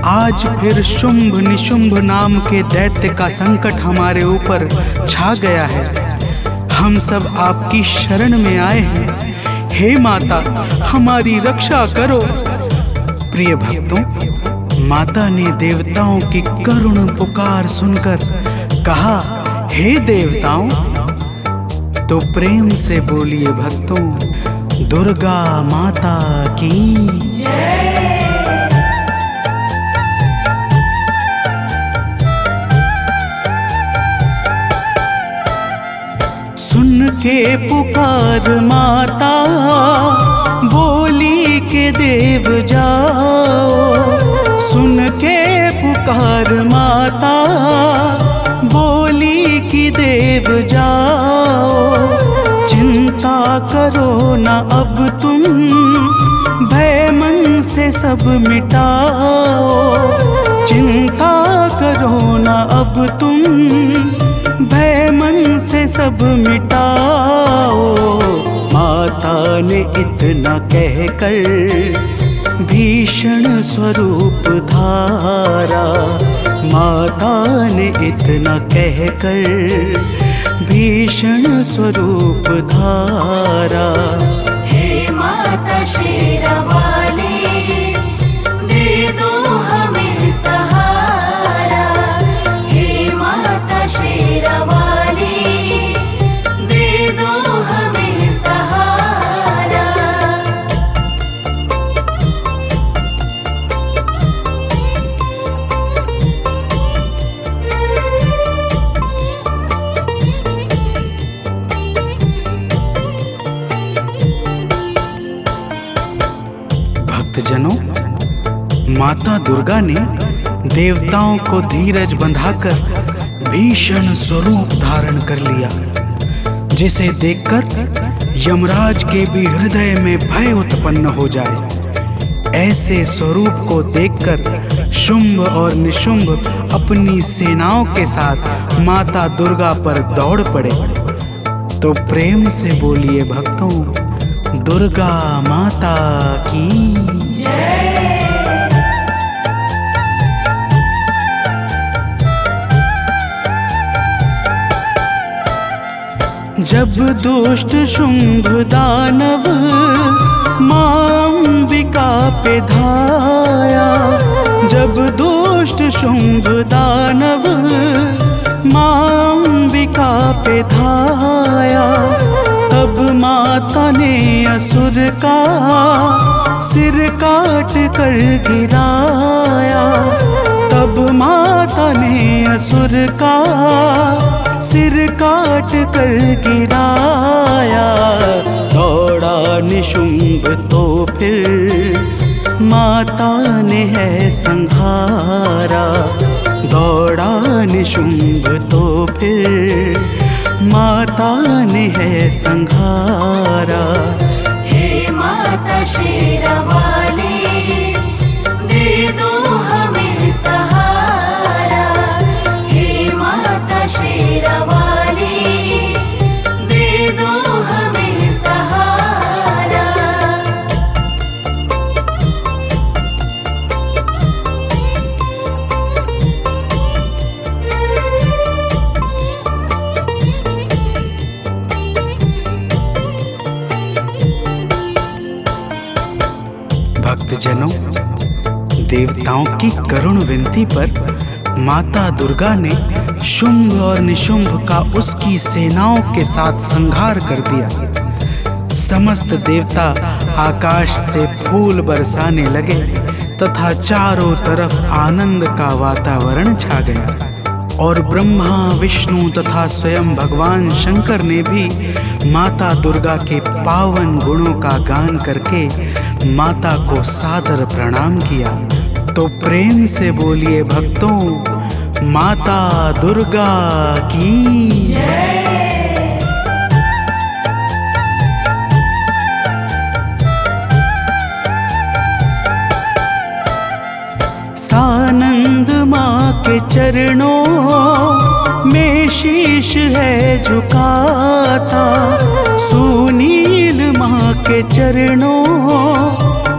आज फिर शुंभ निशुंभ नाम के दैत्य का संकट हमारे ऊपर छा गया है। हम सब आपकी शरण में आए हैं। हे माता, हमारी रक्षा करो। प्रिय भक्तों, माता ने देवताओं की करुण पुकार सुनकर कहा, हे देवताओं। तो प्रेम से बोलिए भक्तों, दुर्गा माता की जय। सुन के पुकार माता, बोली के देव जाओ। सुन के पुकार माता, बोली की देव जाओ। चिंता करो ना अब तुम, भय मन से सब मिटाओ। चिंता करो ना अब तुम, भय मन से सब मिटाओ। माता ने इतना कहकर भीषण स्वरूप धारा, माता ने इतना कहकर भीषण स्वरूप धारा। हे माता शेरावाली, दे दो हमें सहारा। हे माता शेरावाली, दे दो हमें सहारा। भक्तजनों, माता दुर्गा ने देवताओं को धीरज बंधाकर भीषण स्वरूप धारण कर लिया, जिसे देखकर यमराज के भी हृदय में भय उत्पन्न हो जाए। ऐसे स्वरूप को देखकर शुंभ और निशुंभ अपनी सेनाओं के साथ माता दुर्गा पर दौड़ पड़े। तो प्रेम से बोलिए भक्तों, दुर्गा माता की जय। जब दुष्ट शुंभ दानव मां अंबिका पे धाया, जब दुष्ट शुंभ दानव मां असुर का सिर काट कर गिराया। तब माता ने असुर का सिर काट कर गिराया। दौड़ा निशुंभ तो फिर माता ने है संहारा। दौड़ा निशुंभ तो फिर माता ने है संहारा। हे माता शेरावाली, दे दो हमें सहारा। हे माता शेरावाली, दे दो हमें सहारा। भक्तजनों, देवताओं की करुण विनती पर माता दुर्गा ने शुंभ और निशुंभ का उसकी सेनाओं के साथ संहार कर दिया। समस्त देवता आकाश से फूल बरसाने लगे तथा चारों तरफ आनंद का वातावरण छा गया। और ब्रह्मा, विष्णु तथा स्वयं भगवान शंकर ने भी माता दुर्गा के पावन गुणों का गान करके माता को सादर प्रणाम किया। तो प्रेम से बोलिए भक्तों, माता दुर्गा की जय। सानंद माँ के चरणों में शीश है झुकाता। सुनील माँ के चरणों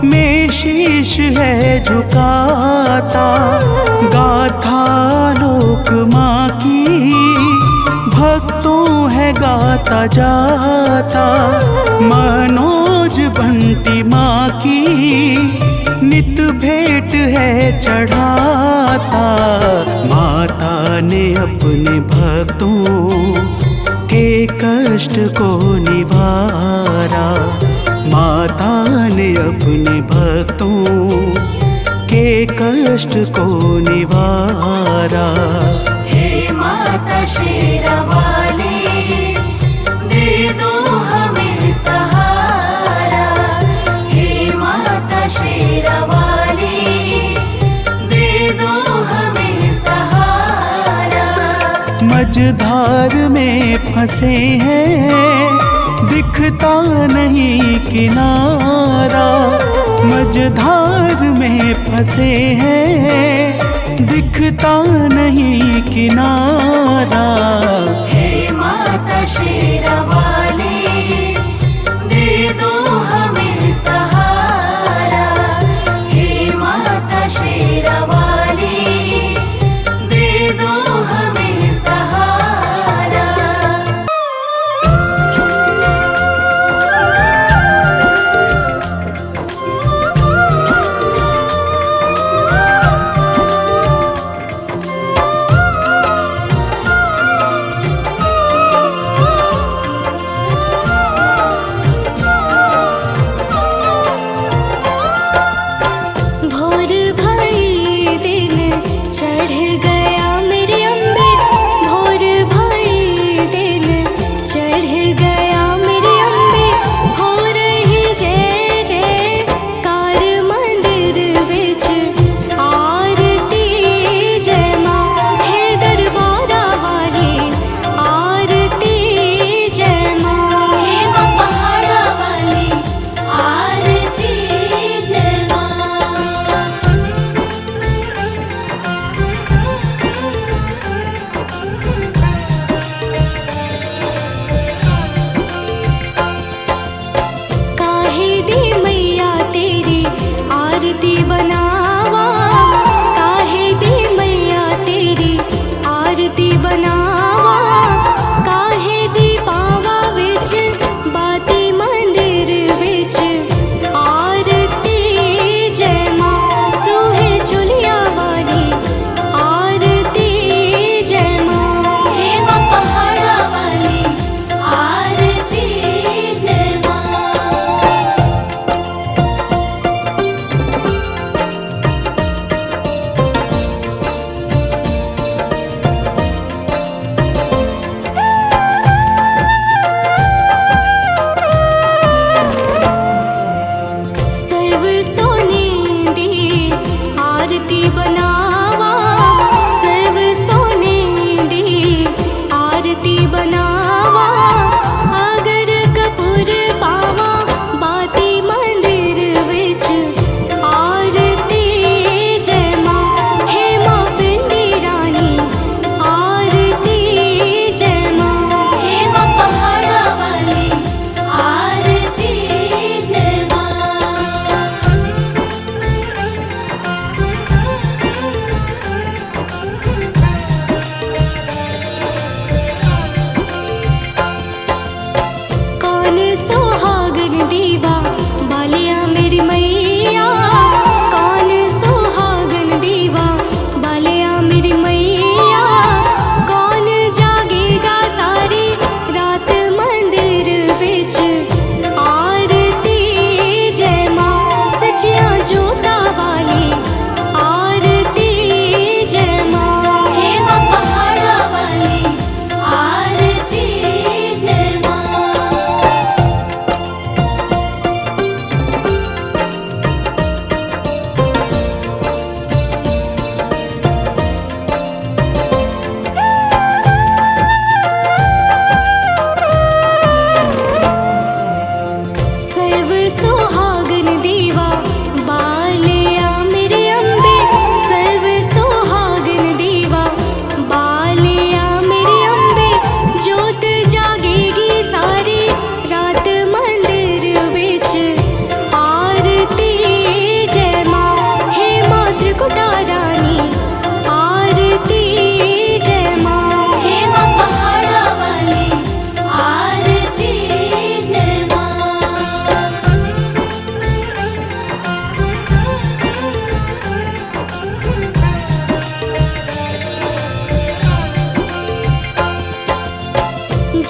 में शीश है झुकाता। गाथा लोक माँ की भक्तों है गाता जाता। मनोज बंटी माँ की नित भेंट है चढ़ाता। माता ने अपने भक्तों के कष्ट को निवारा। माता ने अपने भक्तों के कष्ट को निवारा। हे माता शेरावाली, दे दो हमें सहारा। हे माता शेरावाली, दे दो हमें सहारा। मझधार में फंसे हैं, दिखता नहीं किनारा। मझधार में फंसे हैं, दिखता नहीं किनारा। हे माता शेरावाली, दे दो हमें सहारा। हे माता शेरावाली, दे दो हमें सहारा।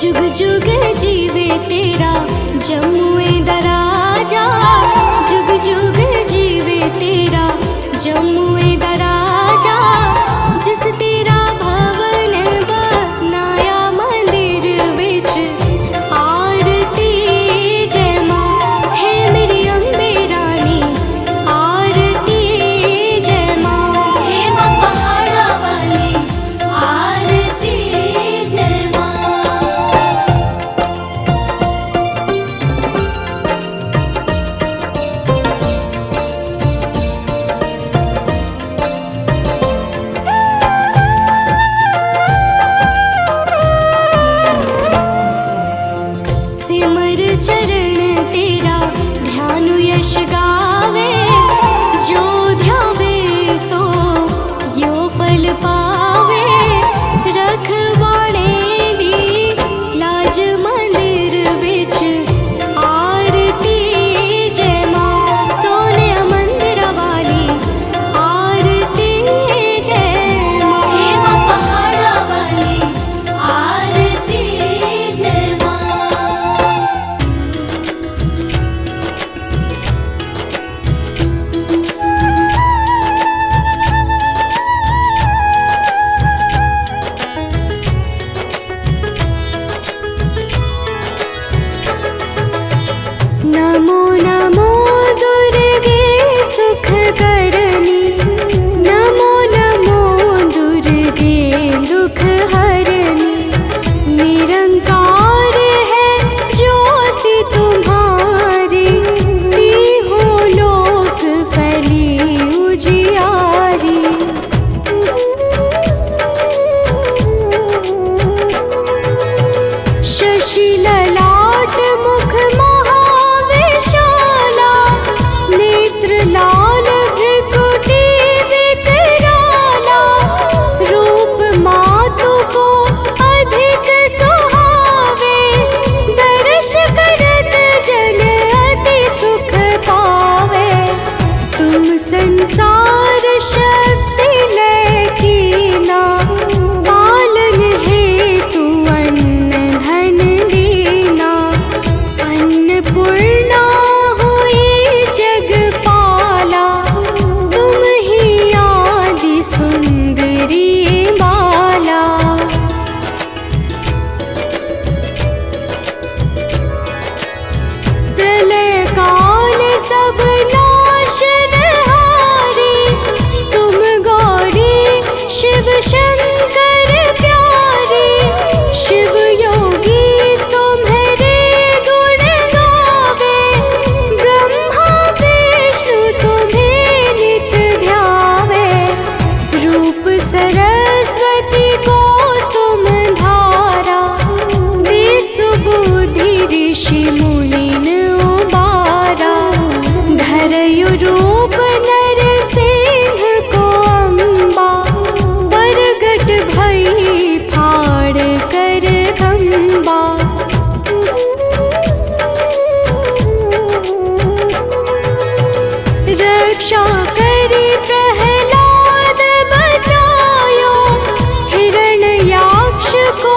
जुग जुग जीवे तेरा जमुए दराजा, जुग जुग जीवे तेरा जमुए दराजा। जिस तेरा भवन बनाया मंदिर विच आरती जय माँ। है मेरी अम्बे रानी आरती जय माँ। हे माँ पहाड़ा वाली आरती जय माँ। सिमर चरण तेरा ध्यान यश गावे, जो ध्यावे सो यो फल पावे। रखवाड़े दी लाज मंदिर विच आरती जय माँ। सोने मंदिर वाली आरती जय माँ। हे माँ पहाड़ा वाली आरती जय माँ। नमो नमो दुर्गे सुख करनी, नमो नमो दुर्गे दुख हरनी। निरंकार है ज्योति तुम्हारी, तीहों लोक फैली उजियारी। शशि ललाट मुख महाविशाला, नेत्र लाल भृकुटी विकराला। रूप मातु को अधिक सुहावे, दर्श करत जन अति सुख पावे। तुम संसार शक्ति लय कीना, पालन हेतु अन्न धन दीना। अन्नपूर्णा हुई जगपाला, तुम ही आदि सुंदरी बाला। प्रलय काल सब नाशनहारी, तुम गौरी शिव शंकर प्यारी। शिव योगी तुम्हारे गुण गावे, ब्रह्मा विष्णु तुम्हें नित ध्यावे। रूप सरस्वती को तुम धारा, सुबुद्धि ऋषि मुनिन उबारा। धरयु रूप नर सिंह को अम्बा, प्रगट भई फाड़ कर खम्बा। रक्षा करी प्रहलाद बचायो, हिरण्याक्ष को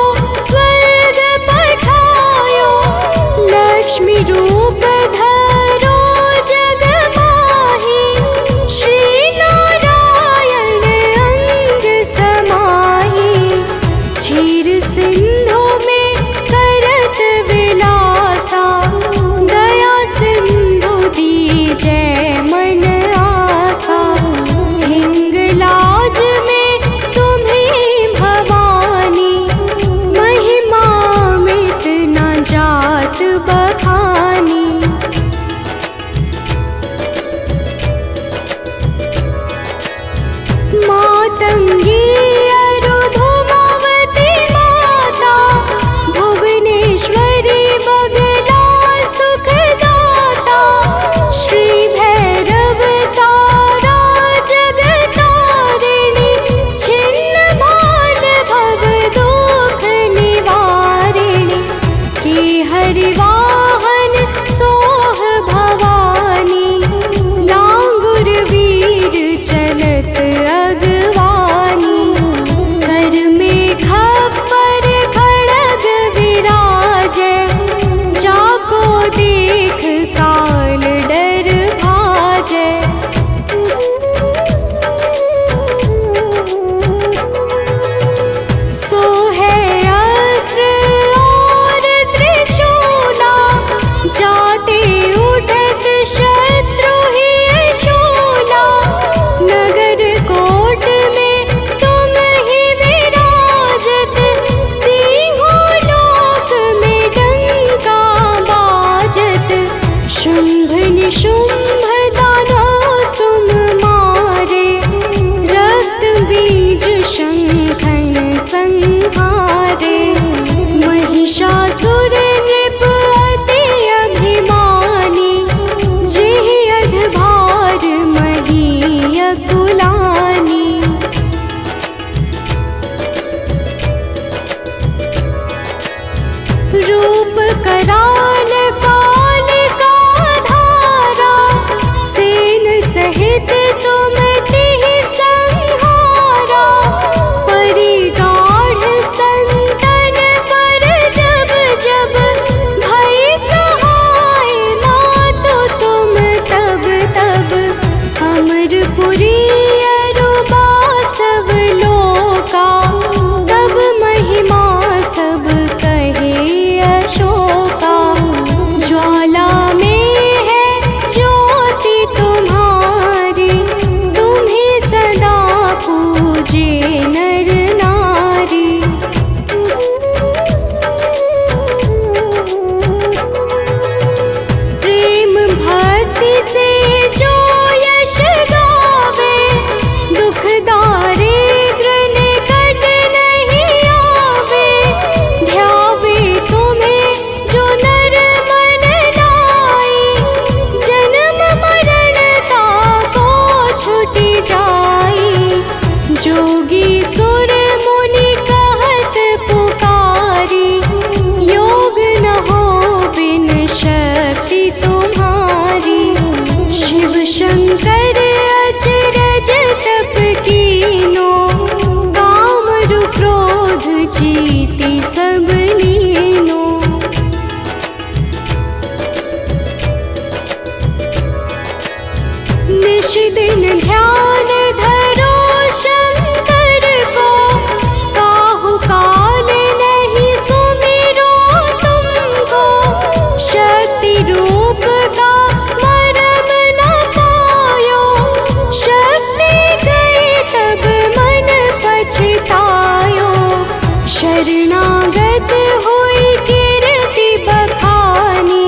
स्वर्ग पठायो। लक्ष्मी रूप धरो जग माही, श्री नारायण अंग समाही। क्षीर सिंधु में करत विलासा, दया सिंधु दी जय मन आसा। कुछ दिन ध्यान धरो शंकर को, काहू काल नहीं सुमिरो तुमको। शक्ति रूप का मरम न पायो, शक्ति गई तब मन पछतायो। शरणागत हुई कीर्ति बखानी,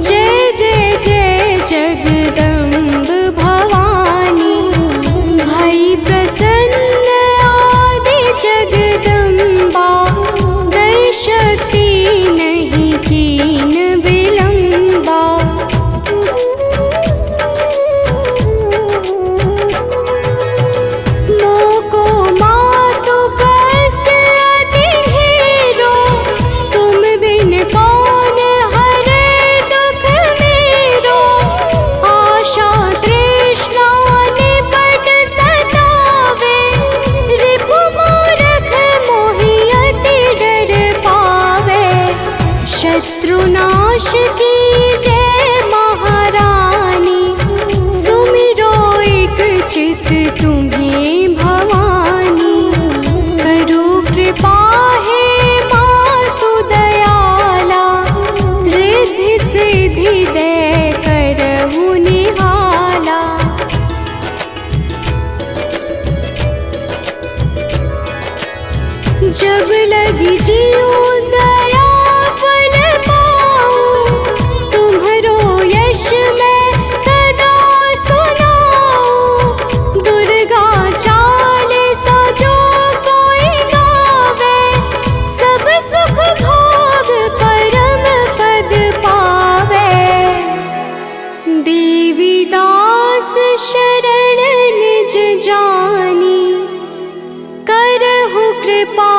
जय जय जय जगदम्ब भवानी। भई प्रसन्न आदि जगदम्बा, गई शक्ति नहीं कीन विलंबा। मोको मातु कष्ट अति ढेरो, तुम बिन कौन हरे दुख मेरो। आशा तृष्णा निपट सतावे, रिपु मूरख मोहि अति डर पावे। शत्रुनाश की जय महारानी, सुमिरो एक चित तुम्हें भवानी। करो कृपा हे मातु दयाला, रिद्धि सिद्धि दे करहु निहाला। जब लगी जीऊँ दया फल पाऊँ, तुम्हरो यश मैं सदा सुनाऊँ। दुर्गा चालीसा जो कोई गावे, सब सुख भोग परम पद पावे। देवी दास शरण निज जानी, करहु कृपा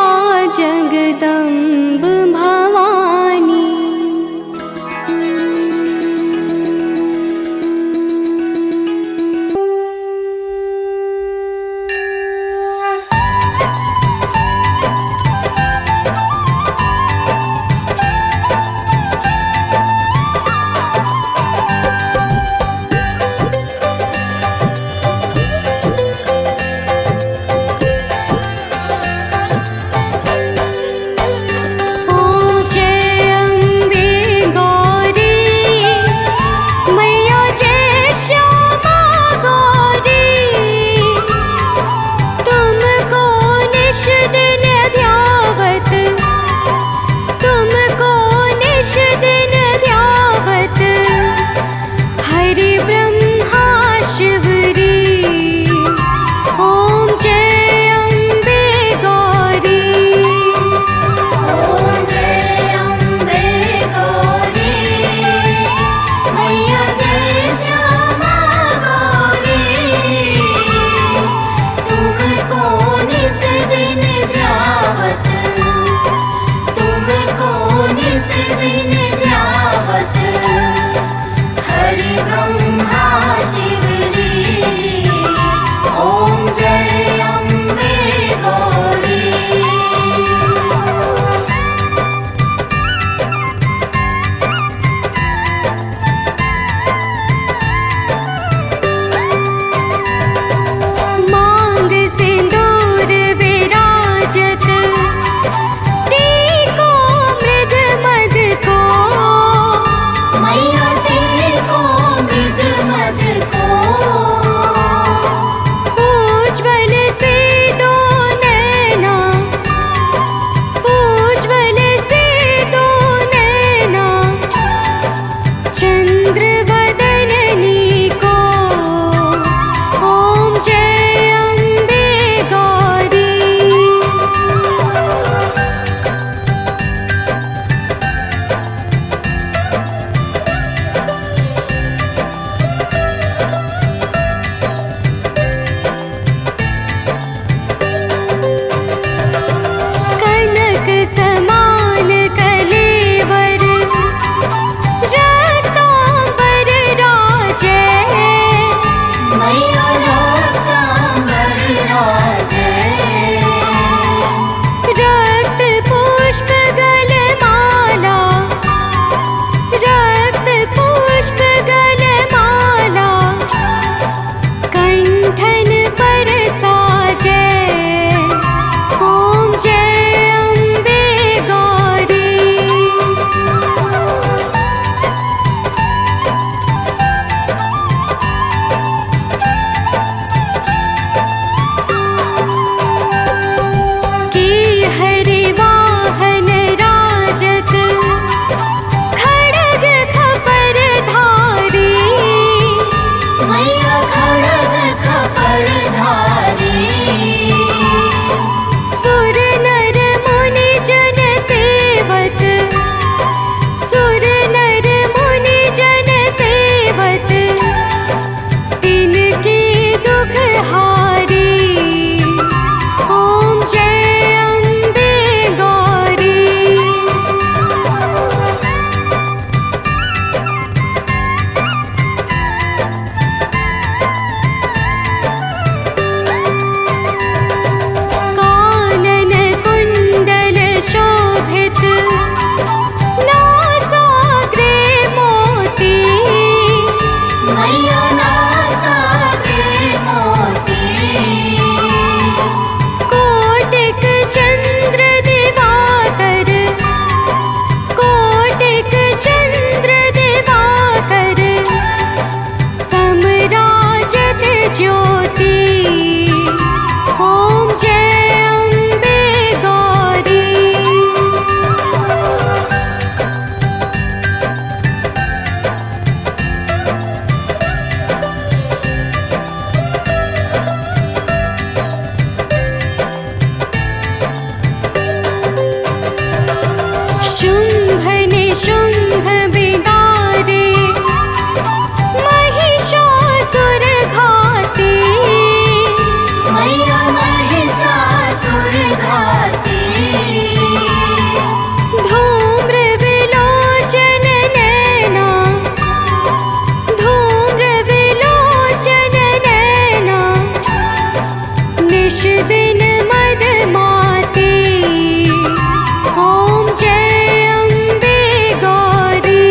जगदम्ब भवानी। ओम जय अम्बे गौरी, मैया जय श्यामा गौरी। तुमको निश दिन ध्यावत, तुमको निश दिन ध्यावत, हरि ब्रह्मा शिवरी। ओम जय अम्बे गौरी। ओम जय अम्बे गौरी, मैया जय श्यामा गौरी। तुमको निस दिन ध्यावत, तुमको निस दिन ध्यावत, हरि ब्रह्मा शिवरी। ओम जय अम्बे गौरी। मांग सिंदूर विराजत, टीको मृग मद को। मैया टेको मृग मद को। उज्ज्वल से दो नैना, उज्ज्वल से दो नैना, चंद्र वदननी को। ओम जय अम्बे गौरी। ज्योति। ओम जय अम्बे गौरी। शुंभ निशुंभ बिदारे महिषासुर घाते। मैया महिषासुर घाते। धूम्र विलोचन नैना। धूम्र विलोचन नैना। निश दिन मद माते। ओम जय अम्बे गौरी।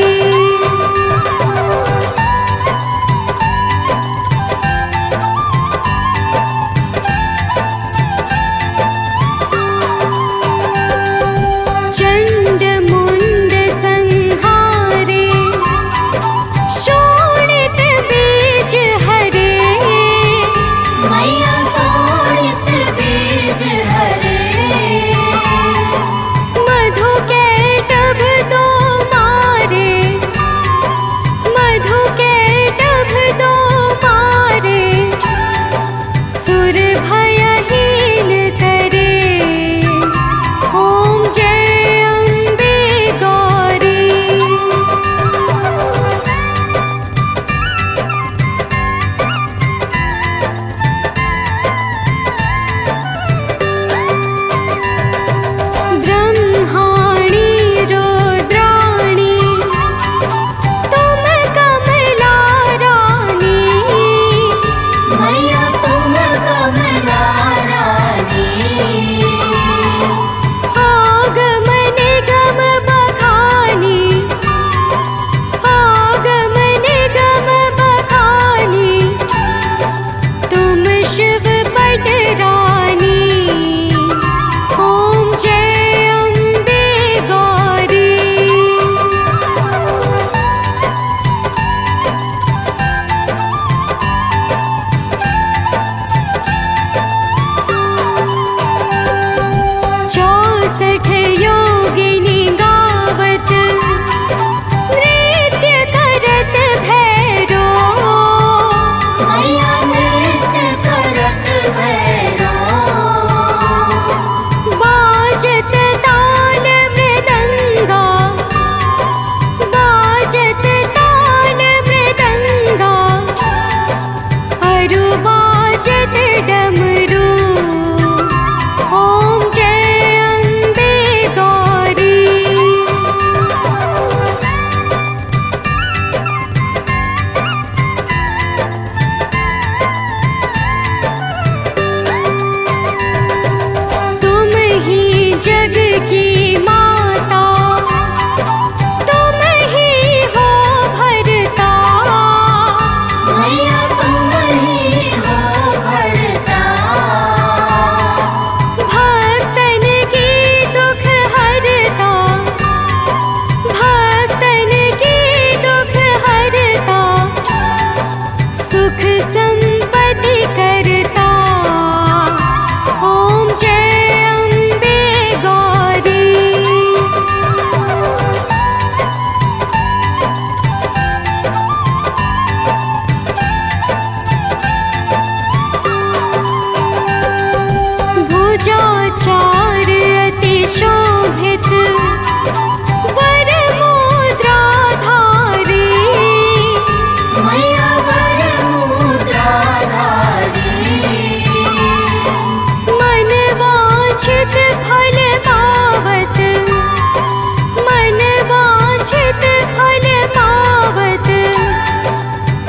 चंड मुंड संहारे शोणित बीज हरे। मैया शोणित बीज हरे। मधु कैटभ दो मारे। मधु कैटभ दो मारे। सुर भयहीन करे। ओम जय अम्बे गौरी। ब्रह्माणी रुद्राणी तुम कमला रानी। मैया तुम कमला रानी। आगमन गम बखानी। आगमन गम बखानी। तुम शिव पट रानी। ओम जय अम्बे गौरी। चौसठ योगिनी गावत नृत्य करत भैरो। मैया नृत्य करत भैरो। बाजत ताल मृदंगा। बाजत ताल मृदंगा। अरु बाजत डमरू। ओम जय अम्बे गौरी। तुम ही जग की माता। तुम ही हो भरता। मैया तुम ही हो भरता। भक्तन की दुख हरता। भक्तन की दुख हरता। सुख संपत्ति करता। ओम जय अम्बे गौरी। भुजाचार अति शोभित वर मुद्राधारी। मैया वर मुद्राधारी। मन वांछित फल पावत। मन वांछित फल पावत।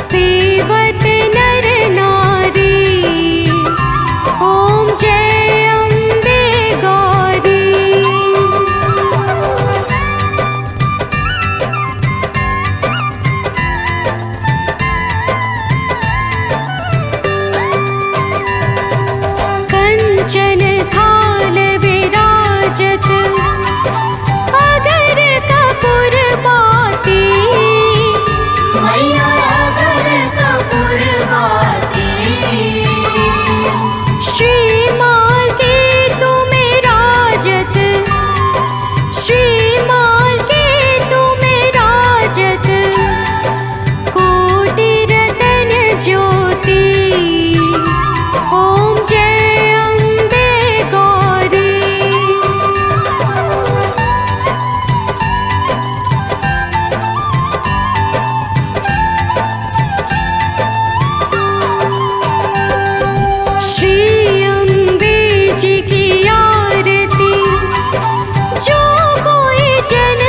सेवत नर नारी। ओम जय अम्बे गौरी। की आरती जो कोई जन